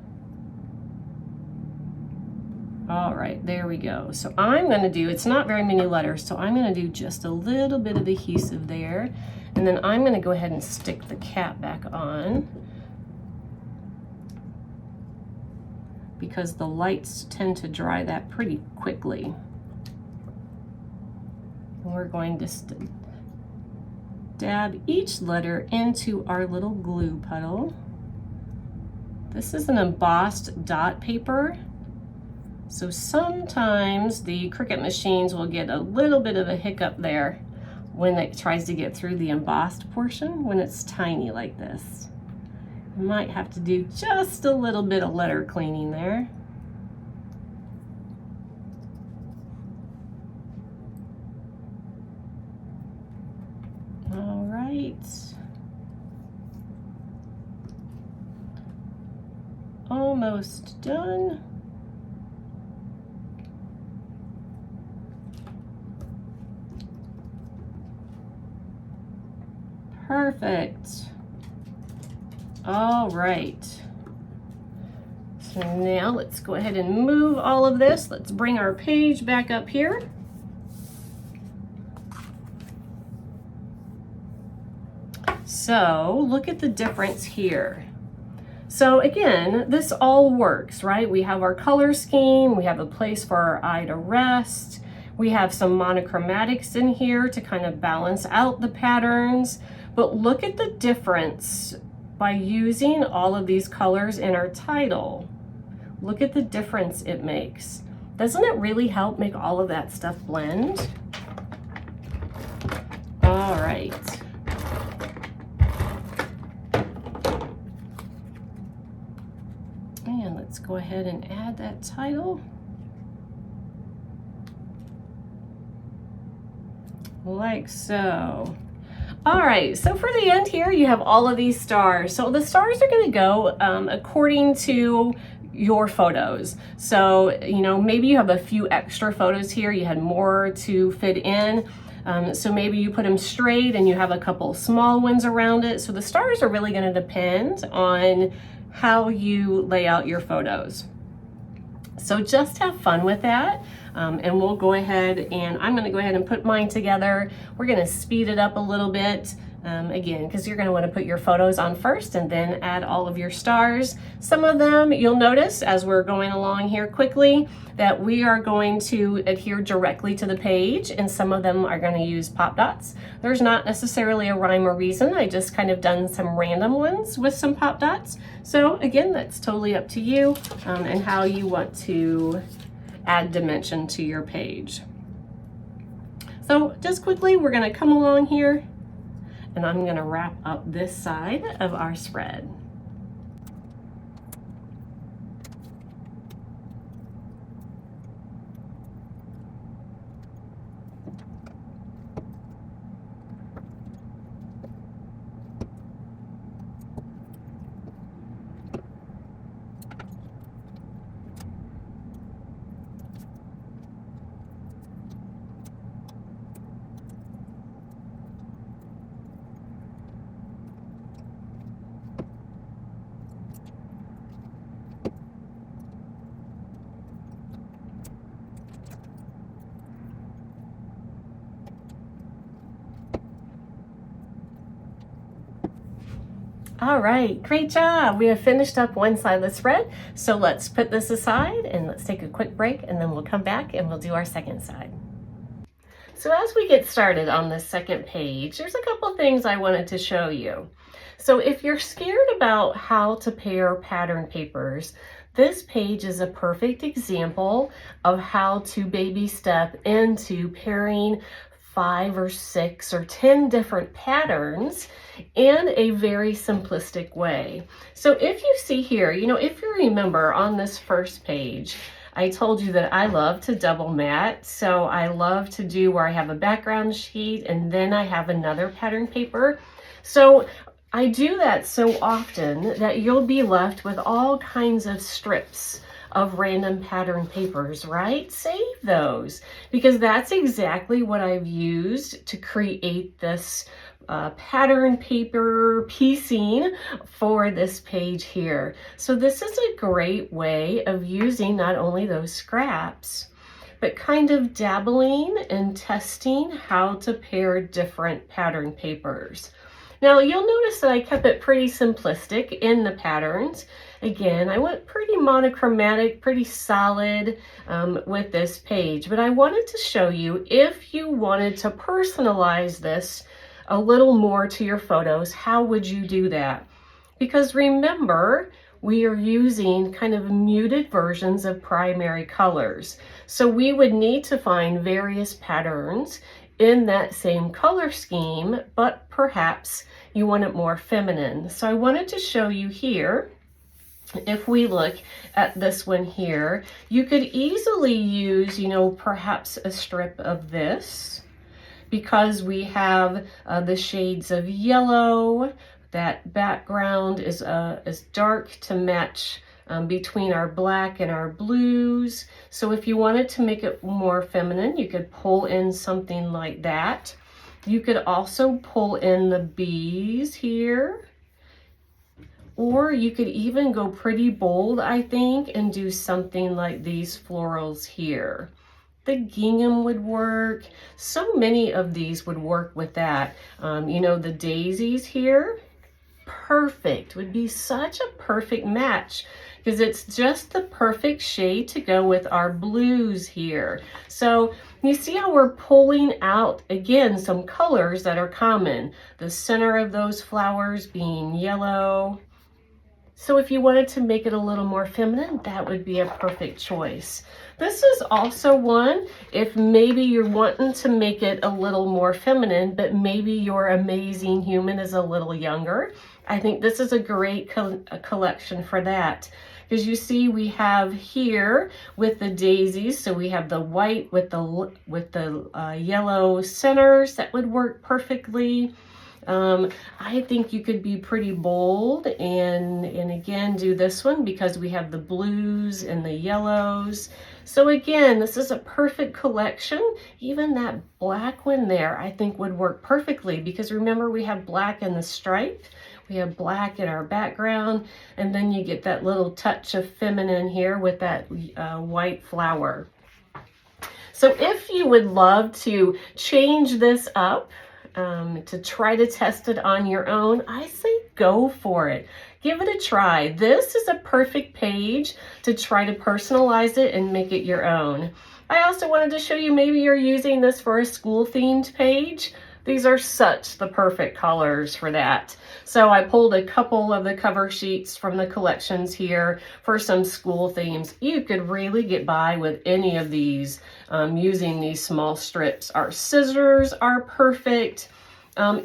S1: All right, there we go. So I'm going to do, it's not very many letters, so I'm going to do just a little bit of adhesive there. And then I'm going to go ahead and stick the cap back on, because the lights tend to dry that pretty quickly. And we're going to dab each letter into our little glue puddle. This is an embossed dot paper, so sometimes the Cricut machines will get a little bit of a hiccup there when it tries to get through the embossed portion when it's tiny like this. You might have to do just a little bit of letter cleaning there. All right. Almost done. Perfect. All right. So now let's go ahead and move all of this. Let's bring our page back up here. So look at the difference here. So again, this all works, right? We have our color scheme, we have a place for our eye to rest, we have some monochromatics in here to kind of balance out the patterns, but look at the difference by using all of these colors in our title. Look at the difference it makes. Doesn't it really help make all of that stuff blend? All right. And let's go ahead and add that title. Like so. All right, so for the end here, you have all of these stars. So the stars are going to go according to your photos. So, you know, maybe you have a few extra photos here. You had more to fit in. So maybe you put them straight and you have a couple small ones around it. So the stars are really going to depend on how you lay out your photos. So just have fun with that. And we'll go ahead and I'm going to go ahead and put mine together. We're going to speed it up a little bit. Again, because you're going to want to put your photos on first and then add all of your stars. Some of them you'll notice as we're going along here quickly that we are going to adhere directly to the page, and some of them are going to use pop dots. There's not necessarily a rhyme or reason. I just kind of done some random ones with some pop dots. So again, that's totally up to you and how you want to add dimension to your page. So just quickly, we're going to come along here and I'm going to wrap up this side of our spread. All right, great job. We have finished up one side of the spread. So let's put this aside and let's take a quick break, and then we'll come back and we'll do our second side. So as we get started on this second page, there's a couple things I wanted to show you. So if you're scared about how to pair pattern papers, this page is a perfect example of how to baby step into pairing 5 or 6 or 10 different patterns in a very simplistic way. So if you see here, if you remember on this first page, I told you that I love to double mat. So I love to do where I have a background sheet and then I have another pattern paper. So I do that so often that you'll be left with all kinds of strips of random pattern papers, right? Save those, because that's exactly what I've used to create this pattern paper piecing for this page here. So this is a great way of using not only those scraps, but kind of dabbling and testing how to pair different pattern papers. Now you'll notice that I kept it pretty simplistic in the patterns. Again, I went pretty monochromatic, pretty solid with this page, but I wanted to show you if you wanted to personalize this a little more to your photos, how would you do that? Because remember, we are using kind of muted versions of primary colors. So we would need to find various patterns in that same color scheme, but perhaps you want it more feminine. So I wanted to show you here, if we look at this one here, you could easily use, perhaps a strip of this, because we have the shades of yellow. That background is dark to match between our black and our blues. So if you wanted to make it more feminine, you could pull in something like that. You could also pull in the bees here, or you could even go pretty bold, I think, and do something like these florals here. The gingham would work. So many of these would work with that. The daisies here, perfect, would be such a perfect match, because it's just the perfect shade to go with our blues here. So you see how we're pulling out, again, some colors that are common. The center of those flowers being yellow. So if you wanted to make it a little more feminine, that would be a perfect choice. This is also one, if maybe you're wanting to make it a little more feminine, but maybe your amazing human is a little younger. I think this is a great collection for that. Because you see we have here with the daisies, so we have the white with the yellow centers that would work perfectly. I think you could be pretty bold and again do this one because we have the blues and the yellows. So again, this is a perfect collection. Even that black one there I think would work perfectly, because remember we have black in the stripe. We have black in our background, and then you get that little touch of feminine here with that white flower. So if you would love to change this up, to try to test it on your own, I say go for it. Give it a try. This is a perfect page to try to personalize it and make it your own. I also wanted to show you, maybe you're using this for a school themed page. These are such the perfect colors for that. So I pulled a couple of the cover sheets from the collections here for some school themes. You could really get by with any of these using these small strips. Our scissors are perfect.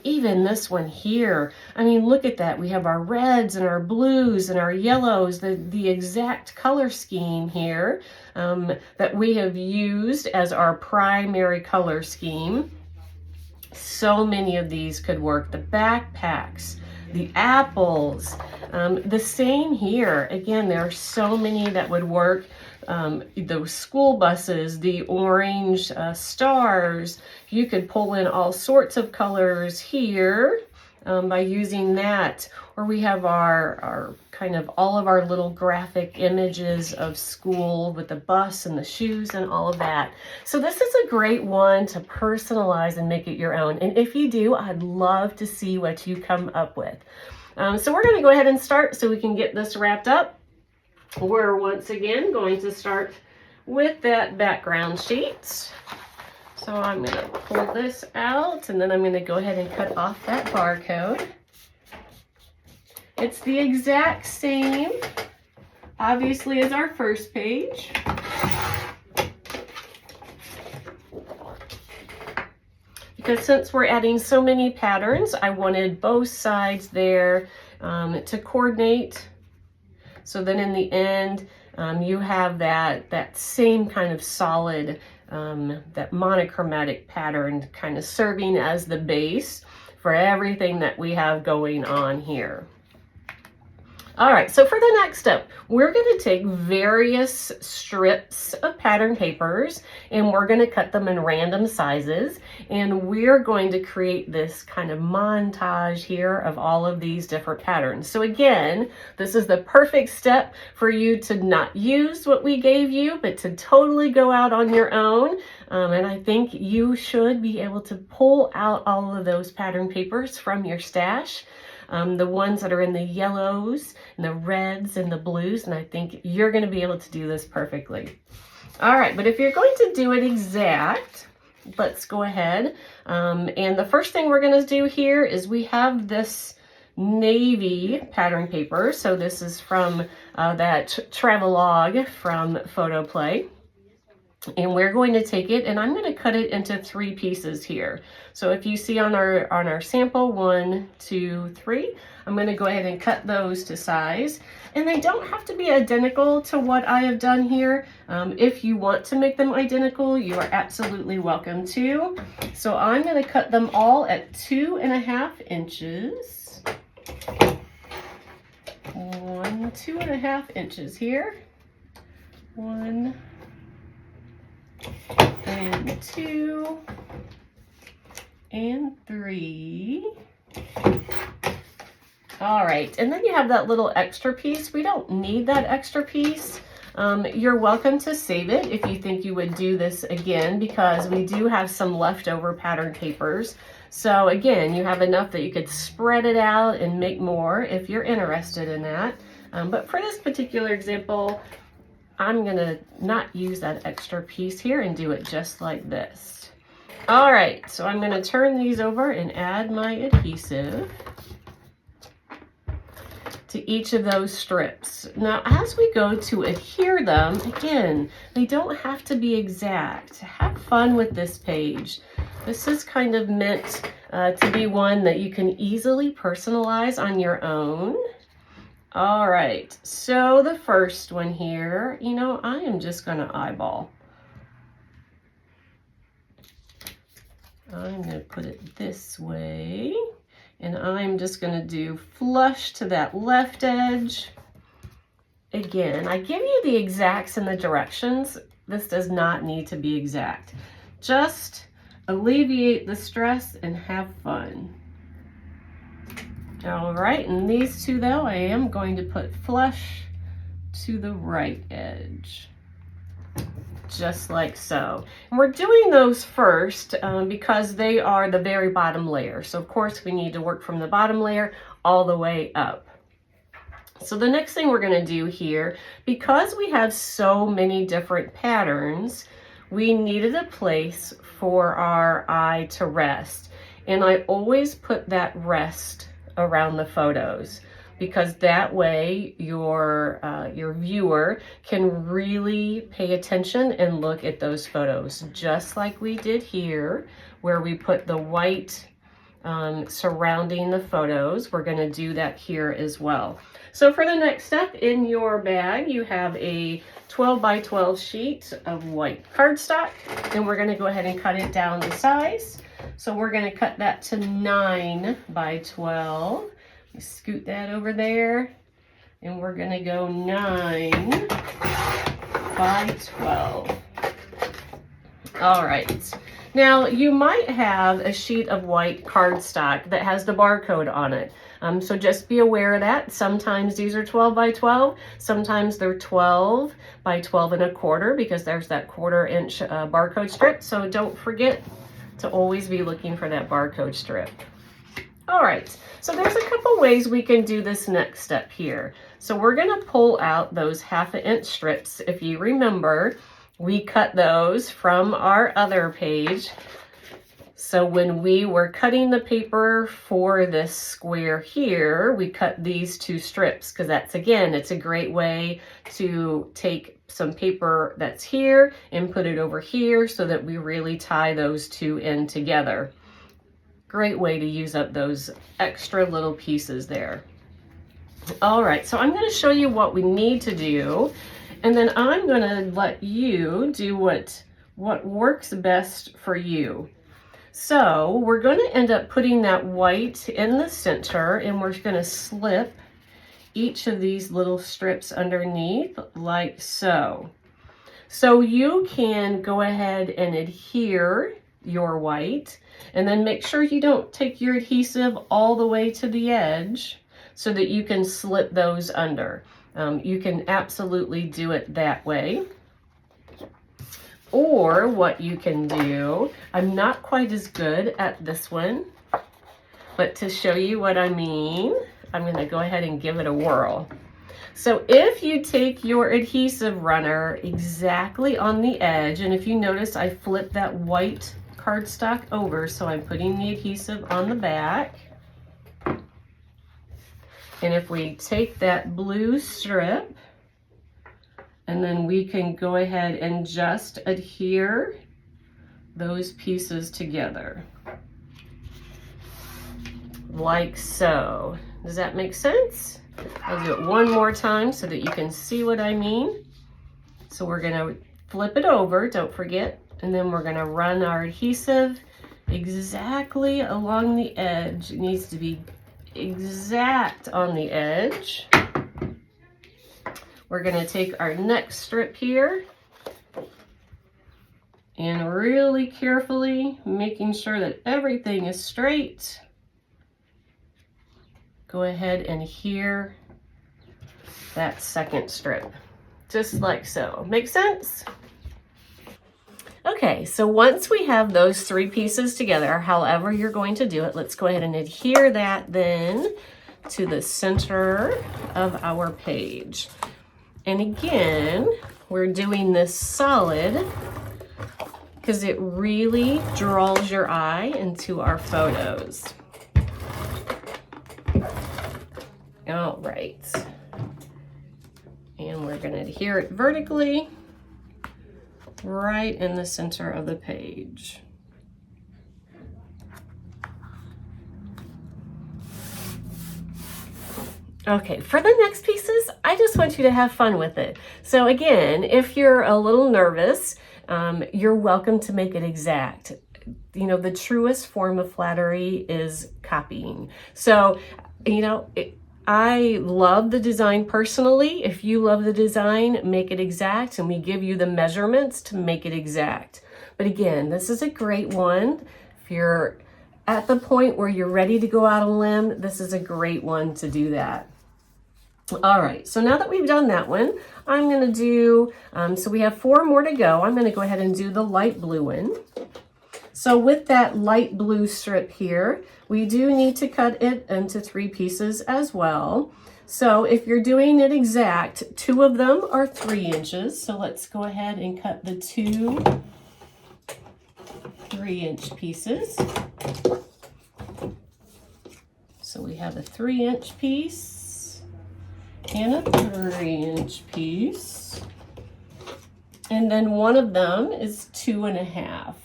S1: Even this one here, I mean, look at that. We have our reds and our blues and our yellows, the exact color scheme here that we have used as our primary color scheme. So many of these could work. The backpacks, the apples, the same here. Again, there are so many that would work. The school buses, the orange stars. You could pull in all sorts of colors here by using that. Or we have our kind of all of our little graphic images of school with the bus and the shoes and all of that. So this is a great one to personalize and make it your own. And if you do, I'd love to see what you come up with. So we're going to go ahead and start so we can get this wrapped up. We're once again going to start with that background sheet. So I'm going to pull this out, and then I'm going to go ahead and cut off that barcode. It's the exact same, obviously, as our first page. Because since we're adding so many patterns, I wanted both sides there to coordinate. So then in the end, you have that same kind of solid, that monochromatic pattern kind of serving as the base for everything that we have going on here. All right, so for the next step, we're going to take various strips of pattern papers and we're going to cut them in random sizes, and we're going to create this kind of montage here of all of these different patterns. So again, this is the perfect step for you to not use what we gave you, but to totally go out on your own. And I think you should be able to pull out all of those pattern papers from your stash. The ones that are in the yellows and the reds and the blues, and I think you're going to be able to do this perfectly. All right, but if you're going to do it exact, let's go ahead. And the first thing we're going to do here is we have this navy pattern paper. So this is from that Travelogue from PhotoPlay. And we're going to take it, and I'm going to cut it into 3 pieces here. So if you see on our sample, 1, 2, 3, I'm going to go ahead and cut those to size. And they don't have to be identical to what I have done here. If you want to make them identical, you are absolutely welcome to. So I'm going to cut them all at 2.5 inches. 1, 2.5 inches here. 1 and 2 and 3. All right, and then you have that little extra piece. We don't need that extra piece. You're welcome to save it if you think you would do this again, because we do have some leftover pattern papers. So again, you have enough that you could spread it out and make more if you're interested in that. But for this particular example, I'm going to not use that extra piece here and do it just like this. All right, so I'm going to turn these over and add my adhesive to each of those strips. Now, as we go to adhere them, again, they don't have to be exact. Have fun with this page. This is kind of meant to be one that you can easily personalize on your own. All right, so the first one here, I am just going to eyeball. I'm going to put it this way, and I'm just going to do flush to that left edge. Again, I give you the exacts and the directions. This does not need to be exact. Just alleviate the stress and have fun. All right, and these two though, I am going to put flush to the right edge, just like so. And we're doing those first because they are the very bottom layer. So of course we need to work from the bottom layer all the way up. So the next thing we're going to do here, because we have so many different patterns, we needed a place for our eye to rest. And I always put that rest around the photos, because that way your viewer can really pay attention and look at those photos, just like we did here, where we put the white surrounding the photos. We're going to do that here as well. So for the next step, in your bag, you have a 12 by 12 sheet of white cardstock, and we're going to go ahead and cut it down to size. So we're going to cut that to 9 by 12. Scoot that over there, and we're going to go 9 by 12. All right. Now, you might have a sheet of white cardstock that has the barcode on it. So just be aware of that. Sometimes these are 12 by 12. Sometimes they're 12 by 12.25, because there's that 1/4 inch barcode strip. So don't forget to always be looking for that barcode strip. All right, so there's a couple ways we can do this next step here. So we're gonna pull out those 1/2 inch strips. If you remember, we cut those from our other page. So when we were cutting the paper for this square here, we cut these 2 strips because that's, again, it's a great way to take some paper that's here and put it over here so that we really tie those 2 in together. Great way to use up those extra little pieces there. All right, so I'm going to show you what we need to do, and then I'm going to let you do what works best for you. So we're going to end up putting that white in the center, and we're going to slip each of these little strips underneath like so. So you can go ahead and adhere your white, and then make sure you don't take your adhesive all the way to the edge so that you can slip those under. You can absolutely do it that way. Or what you can do, I'm not quite as good at this one, but to show you what I mean, I'm going to go ahead and give it a whirl. So if you take your adhesive runner exactly on the edge, and if you notice I flipped that white cardstock over, so I'm putting the adhesive on the back. And if we take that blue strip, and then we can go ahead and just adhere those pieces together. Like so. Does that make sense? I'll do it one more time so that you can see what I mean. So we're gonna flip it over, don't forget, and then we're gonna run our adhesive exactly along the edge. It needs to be exact on the edge. We're going to take our next strip here and really carefully making sure that everything is straight. Go ahead and adhere that second strip, just like so. Make sense? Okay, so once we have those 3 pieces together, however you're going to do it, let's go ahead and adhere that then to the center of our page. And again, we're doing this solid because it really draws your eye into our photos. All right. And we're going to adhere it vertically right in the center of the page. Okay, for the next pieces, I just want you to have fun with it. So again, if you're a little nervous, you're welcome to make it exact. You know, the truest form of flattery is copying. So, you know, I love the design personally. If you love the design, make it exact, and we give you the measurements to make it exact. But again, this is a great one. If you're at the point where you're ready to go out on a limb, this is a great one to do that. All right, so now that we've done that one, I'm gonna do, so we have 4 more to go. I'm gonna go ahead and do the light blue one. So with that light blue strip here, we do need to cut it into 3 pieces as well. So if you're doing it exact, 2 of them are 3 inches. So let's go ahead and cut the 2 3-inch pieces. So we have a 3-inch piece and a 3-inch piece. And then one of them is 2.5.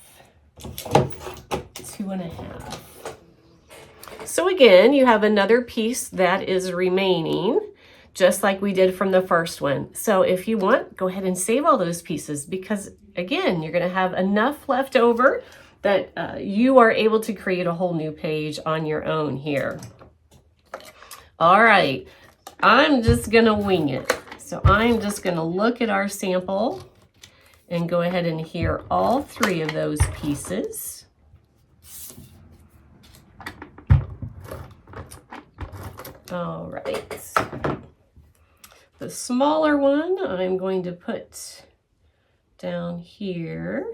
S1: 2.5. So again, you have another piece that is remaining, just like we did from the first one. So if you want, go ahead and save all those pieces because again, you're going to have enough left over that you are able to create a whole new page on your own here. All right, I'm just going to wing it. So I'm just going to look at our sample and go ahead and adhere all 3 of those pieces. All right. The smaller one I'm going to put down here.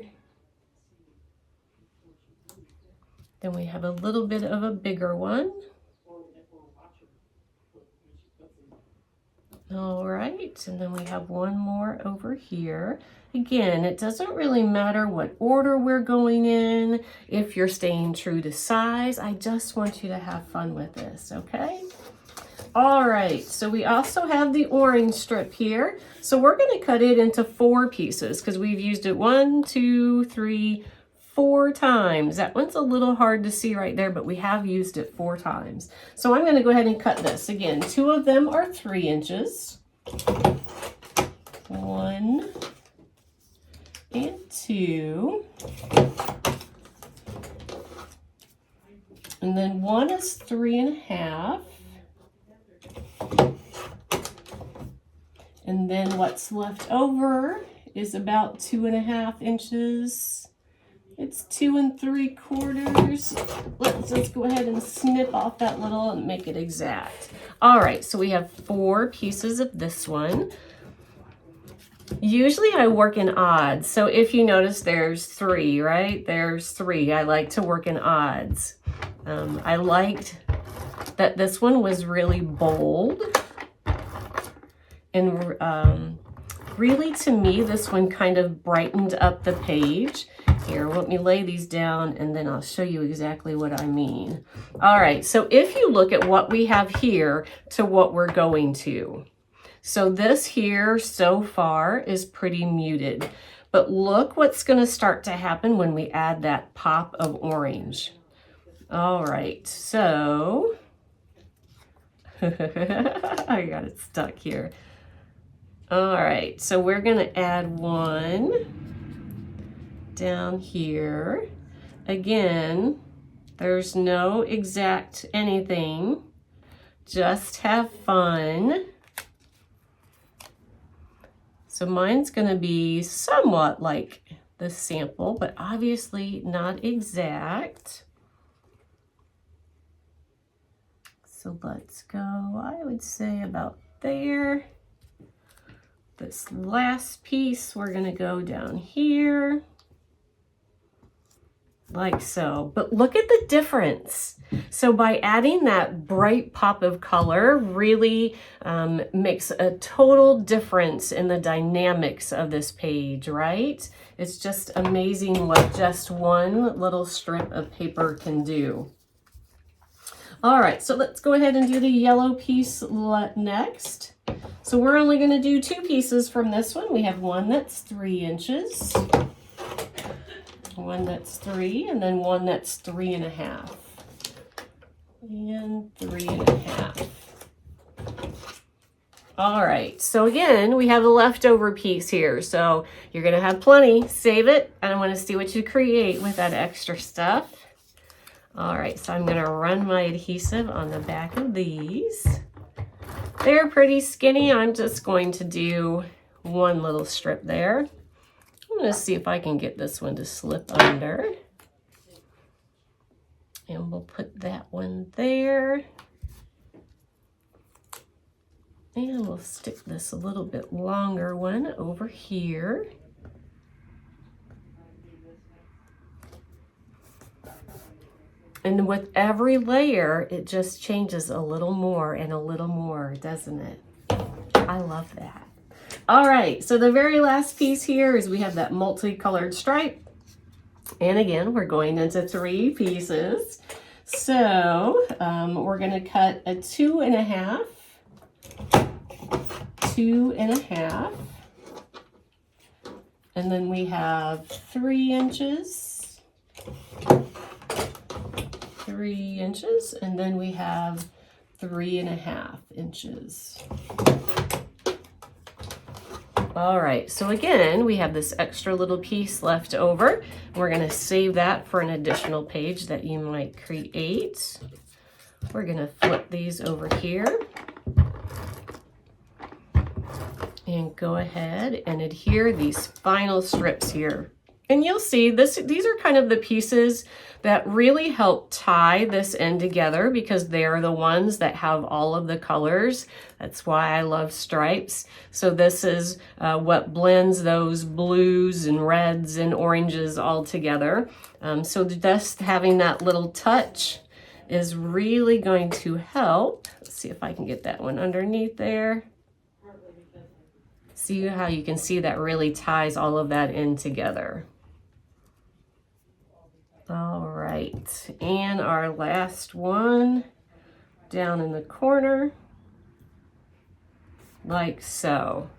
S1: Then we have a little bit of a bigger one. All right, and then we have one more over here. Again, it doesn't really matter what order we're going in, if you're staying true to size. I just want you to have fun with this, okay? All right, so we also have the orange strip here. So we're gonna cut it into 4 pieces because we've used it 1, 2, 3, 4 times. That one's a little hard to see right there, but we have used it 4 times. So I'm gonna go ahead and cut this. Again, 2 of them are 3 inches. 1 and 2. And then 1 is 3.5. And then what's left over is about 2.5 inches. It's 2 3/4. Let's just go ahead and snip off that little and make it exact. All right, so we have 4 pieces of this one. Usually I work in odds. So if you notice there's 3, right? There's 3. I like to work in odds. I liked that this one was really bold. And really, to me, this one kind of brightened up the page. Here, let me lay these down and then I'll show you exactly what I mean. All right, so if you look at what we have here to what we're going to. So this here so far is pretty muted. But look what's going to start to happen when we add that pop of orange. All right, so I got it stuck here. All right, so we're going to add 1 down here. Again, there's no exact anything. Just have fun. So mine's going to be somewhat like the sample, but obviously not exact. So let's go, I would say about there. This last piece, we're going to go down here. Like so. But look at the difference. So by adding that bright pop of color really makes a total difference in the dynamics of this page, right? It's just amazing what just one little strip of paper can do. All right, so let's go ahead and do the yellow piece next. So we're only going to do 2 pieces from this one. We have one that's 3 inches. One that's 3, and then one that's 3.5. And 3.5. All right, so again, we have a leftover piece here. So you're gonna have plenty, save it, and I wanna see what you create with that extra stuff. All right, so I'm gonna run my adhesive on the back of these. They're pretty skinny. I'm just going to do 1 little strip there. I'm going to see if I can get this one to slip under. And we'll put that one there. And we'll stick this a little bit longer one over here. And with every layer, it just changes a little more and a little more, doesn't it? I love that. All right, so the very last piece here is we have that multicolored stripe. And again, we're going into 3 pieces. So we're gonna cut a 2.5, 2.5, and then we have 3 inches, 3 inches, and then we have 3.5 inches. All right, so again, we have this extra little piece left over. We're gonna save that for an additional page that you might create. We're gonna flip these over here and go ahead and adhere these final strips here. And you'll see these are kind of the pieces that really help tie this end together because they're the ones that have all of the colors. That's why I love stripes. So this is what blends those blues and reds and oranges all together. So just having that little touch is really going to help. Let's see if I can get that one underneath there. See how you can see that really ties all of that in together. All right, and our last one down in the corner, like so.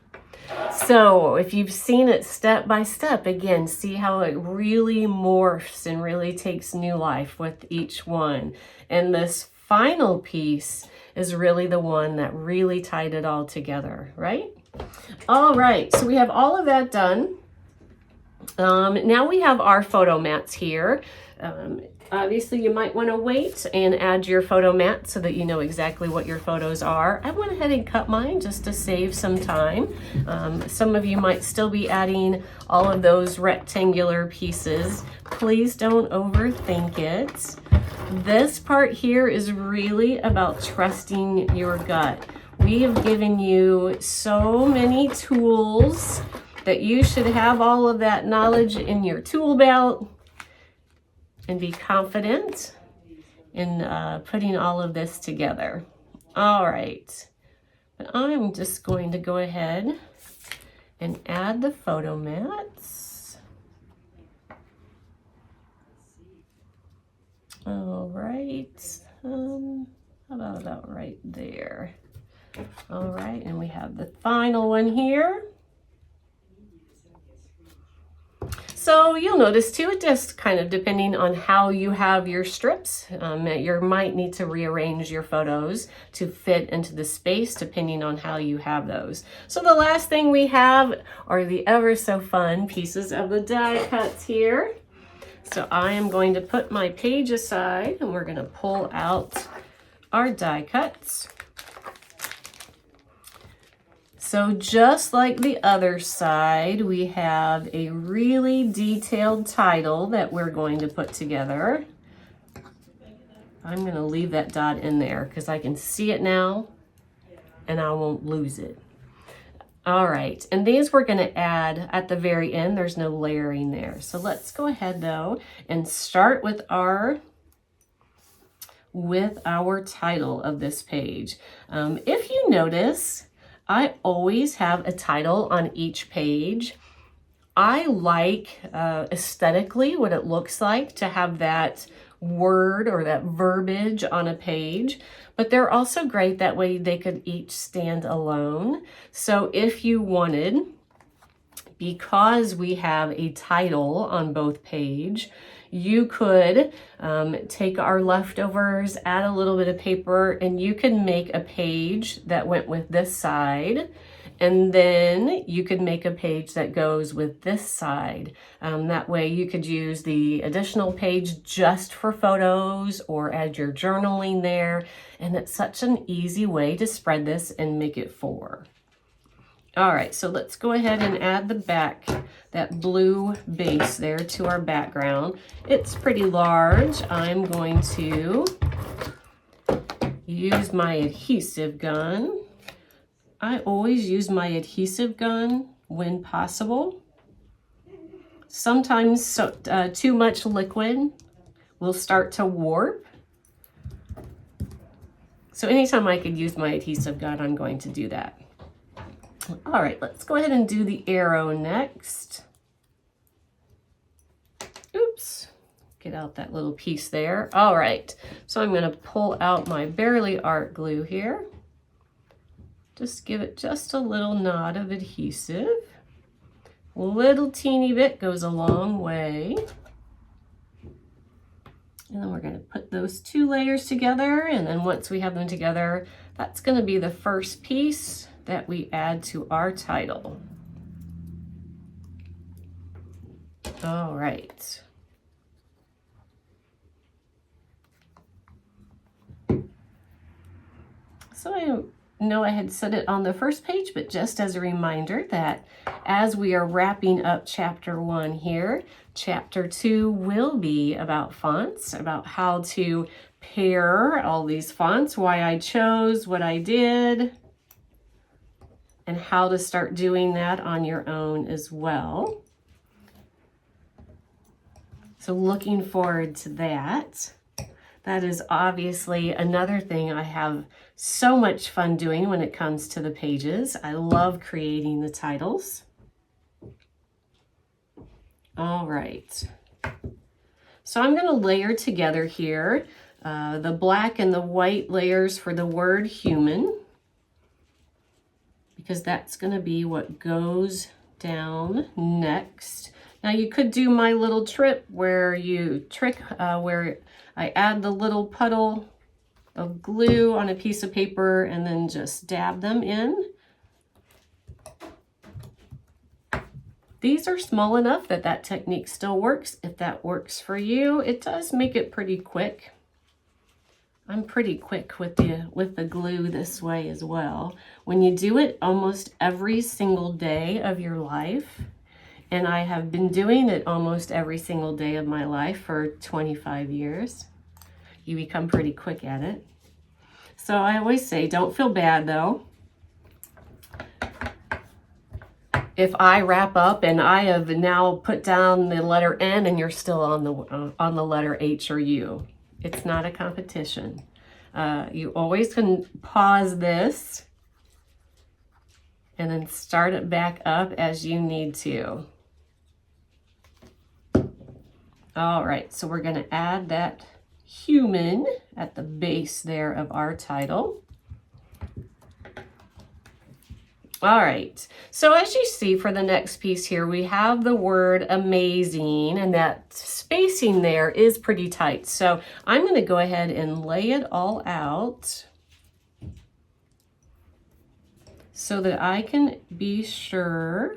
S1: So if you've seen it step by step, again, see how it really morphs and really takes new life with each one. And this final piece is really the one that really tied it all together, right? All right, so we have all of that done. Now we have our photo mats here. Obviously you might want to wait and add your photo mat so that you know exactly what your photos are. I went ahead and cut mine just to save some time. Some of you might still be adding all of those rectangular pieces. Please don't overthink it. This part here is really about trusting your gut. We have given you so many tools that you should have all of that knowledge in your tool belt and be confident in putting all of this together. All right, but I'm just going to go ahead and add the photo mats. All right, how about right there? All right, and we have the final one here. So you'll notice too, it just kind of depending on how you have your strips, you might need to rearrange your photos to fit into the space depending on how you have those. So the last thing we have are the ever so fun pieces of the die cuts here. So I am going to put my page aside and we're going to pull out our die cuts. So just like the other side, we have a really detailed title that we're going to put together. I'm going to leave that dot in there because I can see it now and I won't lose it. All right, and these we're going to add at the very end. There's no layering there. So let's go ahead though and start with our title of this page. If you notice, I always have a title on each page. I like aesthetically what it looks like to have that word or that verbiage on a page, but they're also great that way they could each stand alone. So if you wanted, because we have a title on both page, you could take our leftovers, add a little bit of paper, and you can make a page that went with this side. And then you could make a page that goes with this side. That way you could use the additional page just for photos or add your journaling there. And it's such an easy way to spread this and make it 4. All right, so let's go ahead and add the back, that blue base there to our background. It's pretty large. I'm going to use my adhesive gun. I always use my adhesive gun when possible. Sometimes too much liquid will start to warp. So anytime I could use my adhesive gun, I'm going to do that. All right, let's go ahead and do the arrow next. Oops, get out that little piece there. All right, so I'm gonna pull out my Barely Art glue here. Just give it just a little nod of adhesive. A little teeny bit goes a long way. And then we're gonna put those 2 layers together, and then once we have them together, that's gonna be the first piece that we add to our title. All right. So know I had said it on the first page, but just as a reminder that as we are wrapping up chapter 1 here, chapter 2 will be about fonts, about how to pair all these fonts, why I chose what I did, and how to start doing that on your own as well. So looking forward to that. That is obviously another thing I have so much fun doing when it comes to the pages. I love creating the titles. All right. So I'm going to layer together here the black and the white layers for the word human, because that's going to be what goes down next. Now you could do my little trick where where I add the little puddle of glue on a piece of paper and then just dab them in. These are small enough that that technique still works. If that works for you, it does make it pretty quick. I'm pretty quick with the glue this way as well. When you do it almost every single day of your life, and I have been doing it almost every single day of my life for 25 years, you become pretty quick at it. So I always say, don't feel bad though. If I wrap up and I have now put down the letter N and you're still on the letter H or U, it's not a competition. You always can pause this and then start it back up as you need to. All right, so we're going to add that human at the base there of our title. All right, so as you see for the next piece here, we have the word amazing, and that spacing there is pretty tight. So I'm going to go ahead and lay it all out so that I can be sure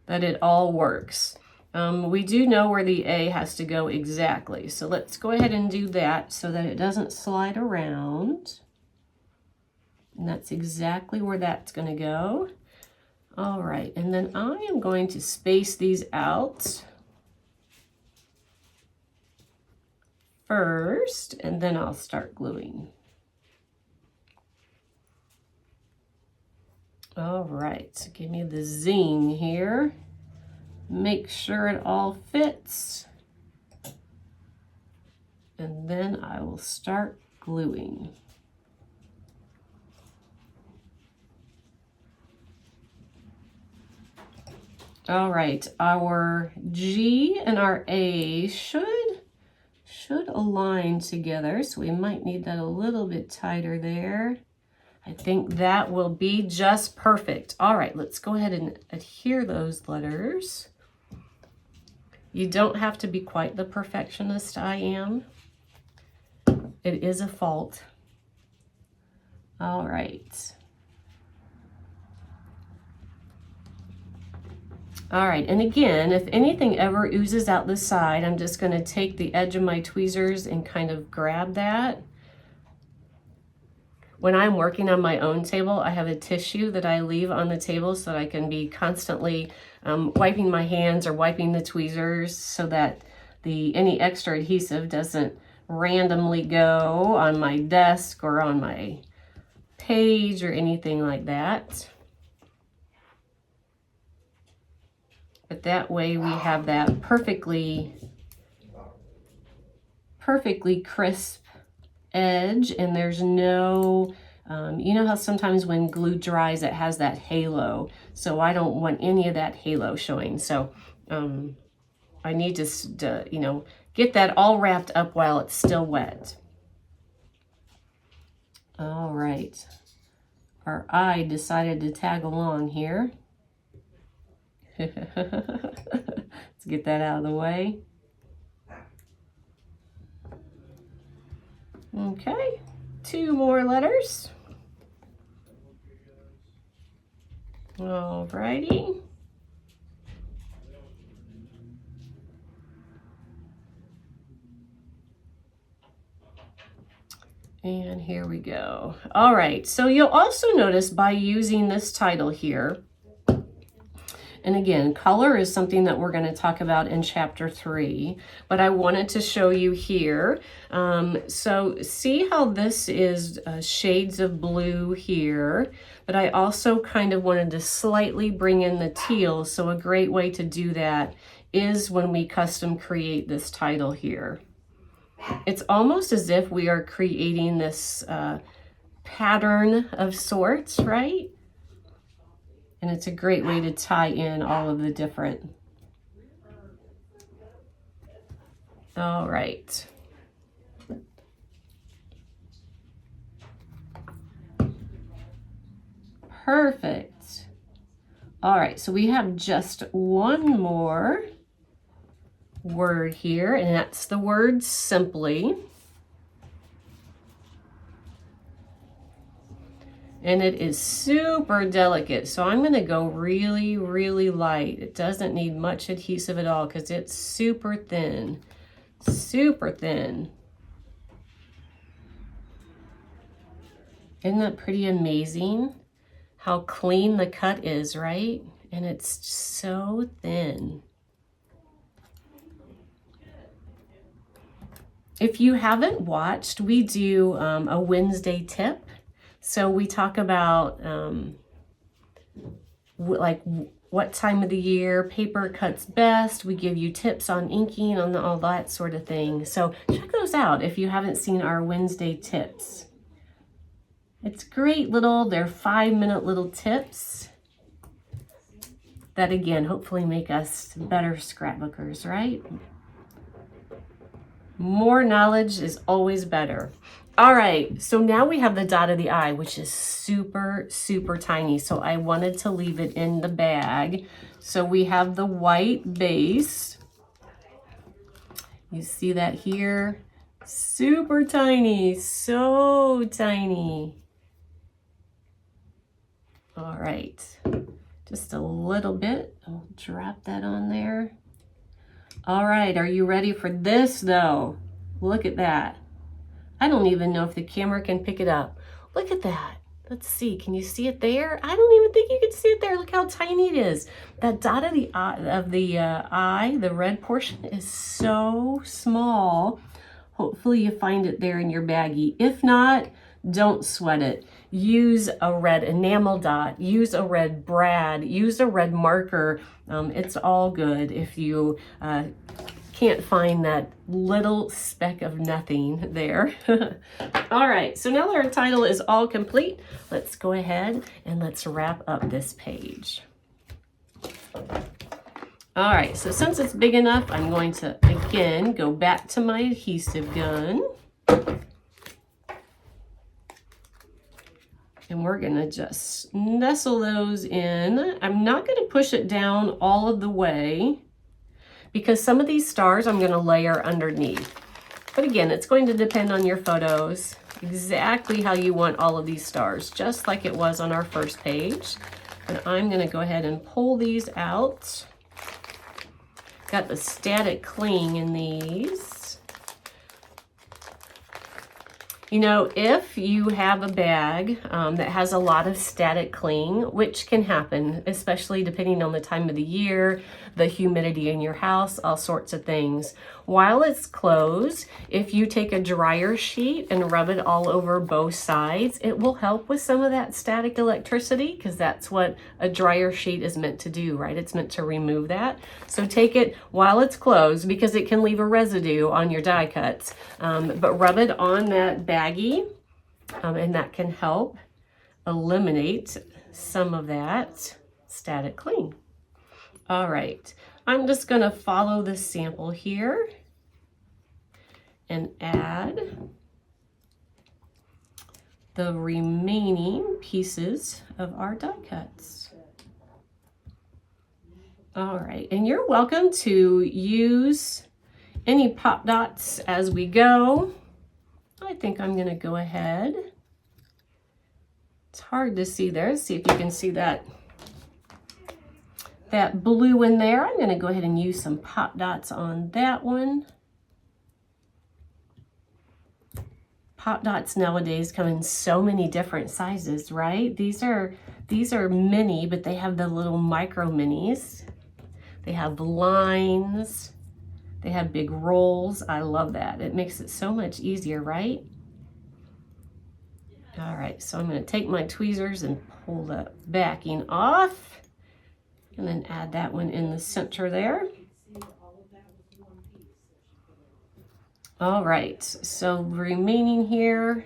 S1: that it all works. We do know where the A has to go exactly, so let's go ahead and do that so that it doesn't slide around. And that's exactly where that's going to go. All right, and then I am going to space these out first, and then I'll start gluing. All right, so give me the zing here. Make sure it all fits. And then I will start gluing. All right, our G and our A should align together, so we might need that a little bit tighter there. I think that will be just perfect. All right, let's go ahead and adhere those letters. You don't have to be quite the perfectionist I am. It is a fault. All right. All right, and again, if anything ever oozes out the side, I'm just going to take the edge of my tweezers and kind of grab that. When I'm working on my own table, I have a tissue that I leave on the table so that I can be constantly wiping my hands or wiping the tweezers so that any extra adhesive doesn't randomly go on my desk or on my page or anything like that. But that way we have that perfectly crisp edge, and there's no, you know how sometimes when glue dries it has that halo, so I don't want any of that halo showing. So I need to you know, get that all wrapped up while it's still wet. All right, our eye decided to tag along here. Let's get that out of the way. Okay, 2 more letters. All righty. And here we go. All right, so you'll also notice by using this title here, and again, color is something that we're going to talk about in chapter 3, but I wanted to show you here. So see how this is shades of blue here, but I also kind of wanted to slightly bring in the teal. So a great way to do that is when we custom create this title here. It's almost as if we are creating this pattern of sorts, right? And it's a great way to tie in all of the different. All right. Perfect. All right, so we have just one more word here, and that's the word simply. And it is super delicate, so I'm going to go really, really light. It doesn't need much adhesive at all because it's super thin, super thin. Isn't that pretty amazing how clean the cut is, right? And it's so thin. If you haven't watched, we do a Wednesday tip. So we talk about like what time of the year paper cuts best. We give you tips on inking, on all that sort of thing. So check those out if you haven't seen our Wednesday tips. It's great little, they're 5-minute little tips that again, hopefully make us better scrapbookers, right? More knowledge is always better. All right, so now we have the dot of the I, which is super, super tiny. So I wanted to leave it in the bag. So we have the white base. You see that here? Super tiny, so tiny. All right, just a little bit. I'll drop that on there. All right, are you ready for this though? Look at that. I don't even know if the camera can pick it up. Look at that. Let's see, can you see it there? I don't even think you can see it there. Look how tiny it is. That dot of the eye, the red portion, is so small. Hopefully you find it there in your baggie. If not, don't sweat it. Use a red enamel dot, use a red brad, use a red marker. It's all good if you can't find that little speck of nothing there. All right, so now that our title is all complete, let's go ahead and let's wrap up this page. All right, so since it's big enough, I'm going to, again, go back to my adhesive gun. And we're gonna just nestle those in. I'm not gonna push it down all of the way because some of these stars I'm gonna layer underneath. But again, it's going to depend on your photos, exactly how you want all of these stars, just like it was on our first page. And I'm gonna go ahead and pull these out. Got the static cling in these. You know, if you have a bag that has a lot of static cling, which can happen, especially depending on the time of the year, the humidity in your house, all sorts of things. While it's closed, if you take a dryer sheet and rub it all over both sides, it will help with some of that static electricity because that's what a dryer sheet is meant to do, right? It's meant to remove that. So take it while it's closed because it can leave a residue on your die cuts, but rub it on that baggie and that can help eliminate some of that static cling. All right, I'm just gonna follow this sample here and add the remaining pieces of our die cuts. All right, and you're welcome to use any pop dots as we go. I think I'm gonna go ahead. It's hard to see there. See if you can see that blue in there. I'm gonna go ahead and use some pop dots on that one. Pop dots nowadays come in so many different sizes, right? These are mini, but they have the little micro minis. They have lines. They have big rolls. I love that. It makes it so much easier, right? All right, so I'm going to take my tweezers and pull the backing off, and then add that one in the center there. All right, so remaining here,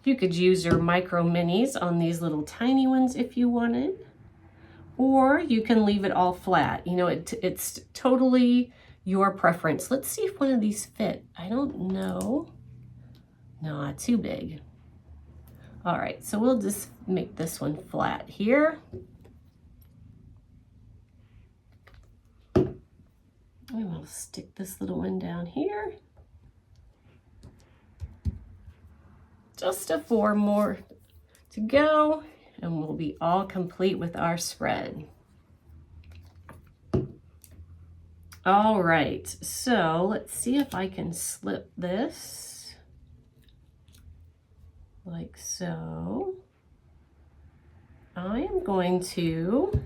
S1: you could use your micro minis on these little tiny ones if you wanted, or you can leave it all flat. You know, it's totally your preference. Let's see if one of these fit. I don't know. No, too big. All right, so we'll just make this one flat here. And we'll stick this little one down here. Just 4 more to go, and we'll be all complete with our spread. All right, so let's see if I can slip this like so. I am going to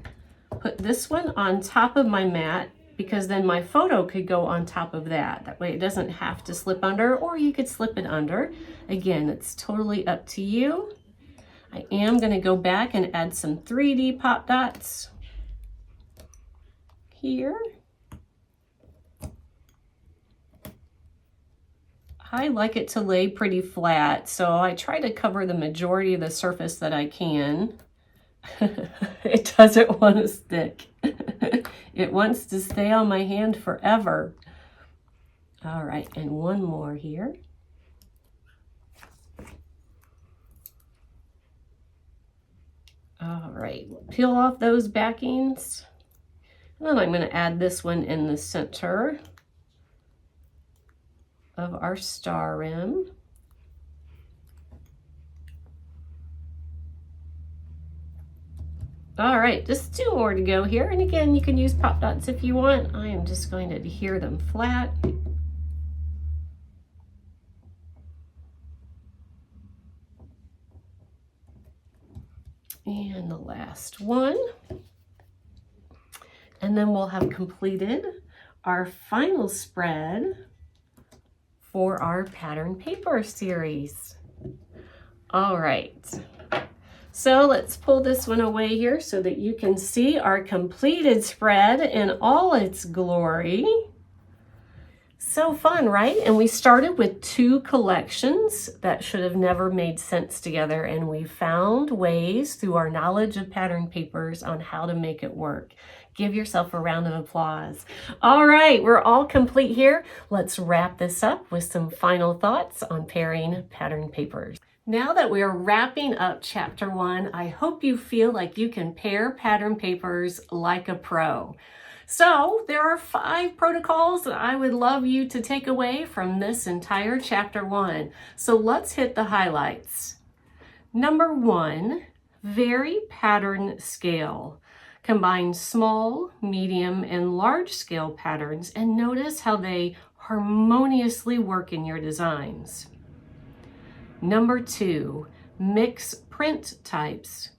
S1: put this one on top of my mat, because then my photo could go on top of that. That way it doesn't have to slip under, or you could slip it under. Again, it's totally up to you. I am going to go back and add some 3D pop dots here. I like it to lay pretty flat, so I try to cover the majority of the surface that I can. It doesn't want to stick. It wants to stay on my hand forever. All right, and one more here. All right, peel off those backings. And then I'm going to add this one in the center of our star rim. All right, just 2 more to go here. And again, you can use pop dots if you want. I am just going to adhere them flat. And the last one. And then we'll have completed our final spread for our pattern paper series. All right. So let's pull this one away here so that you can see our completed spread in all its glory. So fun, right? And we started with 2 collections that should have never made sense together, and we found ways through our knowledge of pattern papers on how to make it work. Give yourself a round of applause. All right, we're all complete here. Let's wrap this up with some final thoughts on pairing pattern papers. Now that we are wrapping up chapter 1, I hope you feel like you can pair pattern papers like a pro. So there are 5 protocols that I would love you to take away from this entire chapter 1. So let's hit the highlights. Number 1, vary pattern scale. Combine small, medium, and large scale patterns and notice how they harmoniously work in your designs. Number 2, mix print types.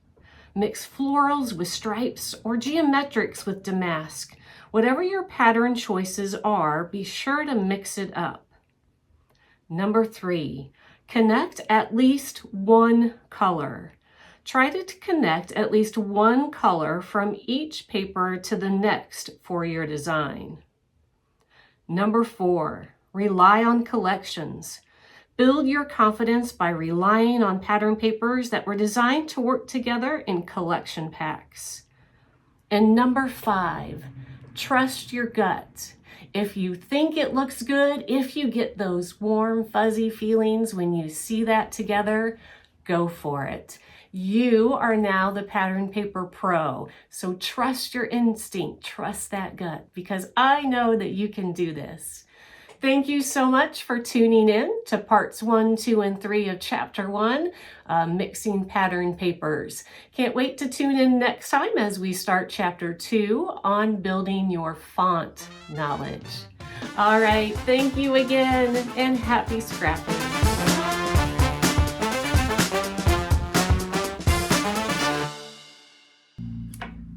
S1: Mix florals with stripes or geometrics with damask. Whatever your pattern choices are, be sure to mix it up. Number 3, connect at least one color. Try to connect at least one color from each paper to the next for your design. Number 4, rely on collections. Build your confidence by relying on pattern papers that were designed to work together in collection packs. And number 5, trust your gut. If you think it looks good, if you get those warm, fuzzy feelings when you see that together, go for it. You are now the pattern paper pro, so trust your instinct, trust that gut, because I know that you can do this. Thank you so much for tuning in to parts 1, 2, and 3 of chapter 1, mixing pattern papers. Can't wait to tune in next time as we start chapter 2 on building your font knowledge. All right, thank you again, and happy scrapping.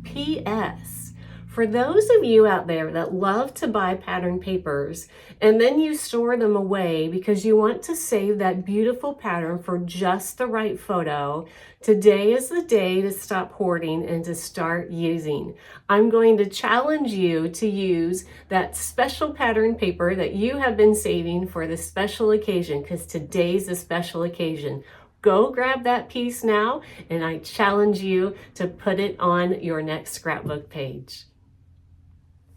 S1: P.S. For those of you out there that love to buy pattern papers and then you store them away because you want to save that beautiful pattern for just the right photo, today is the day to stop hoarding and to start using. I'm going to challenge you to use that special pattern paper that you have been saving for the special occasion, because today's a special occasion. Go grab that piece now, and I challenge you to put it on your next scrapbook page.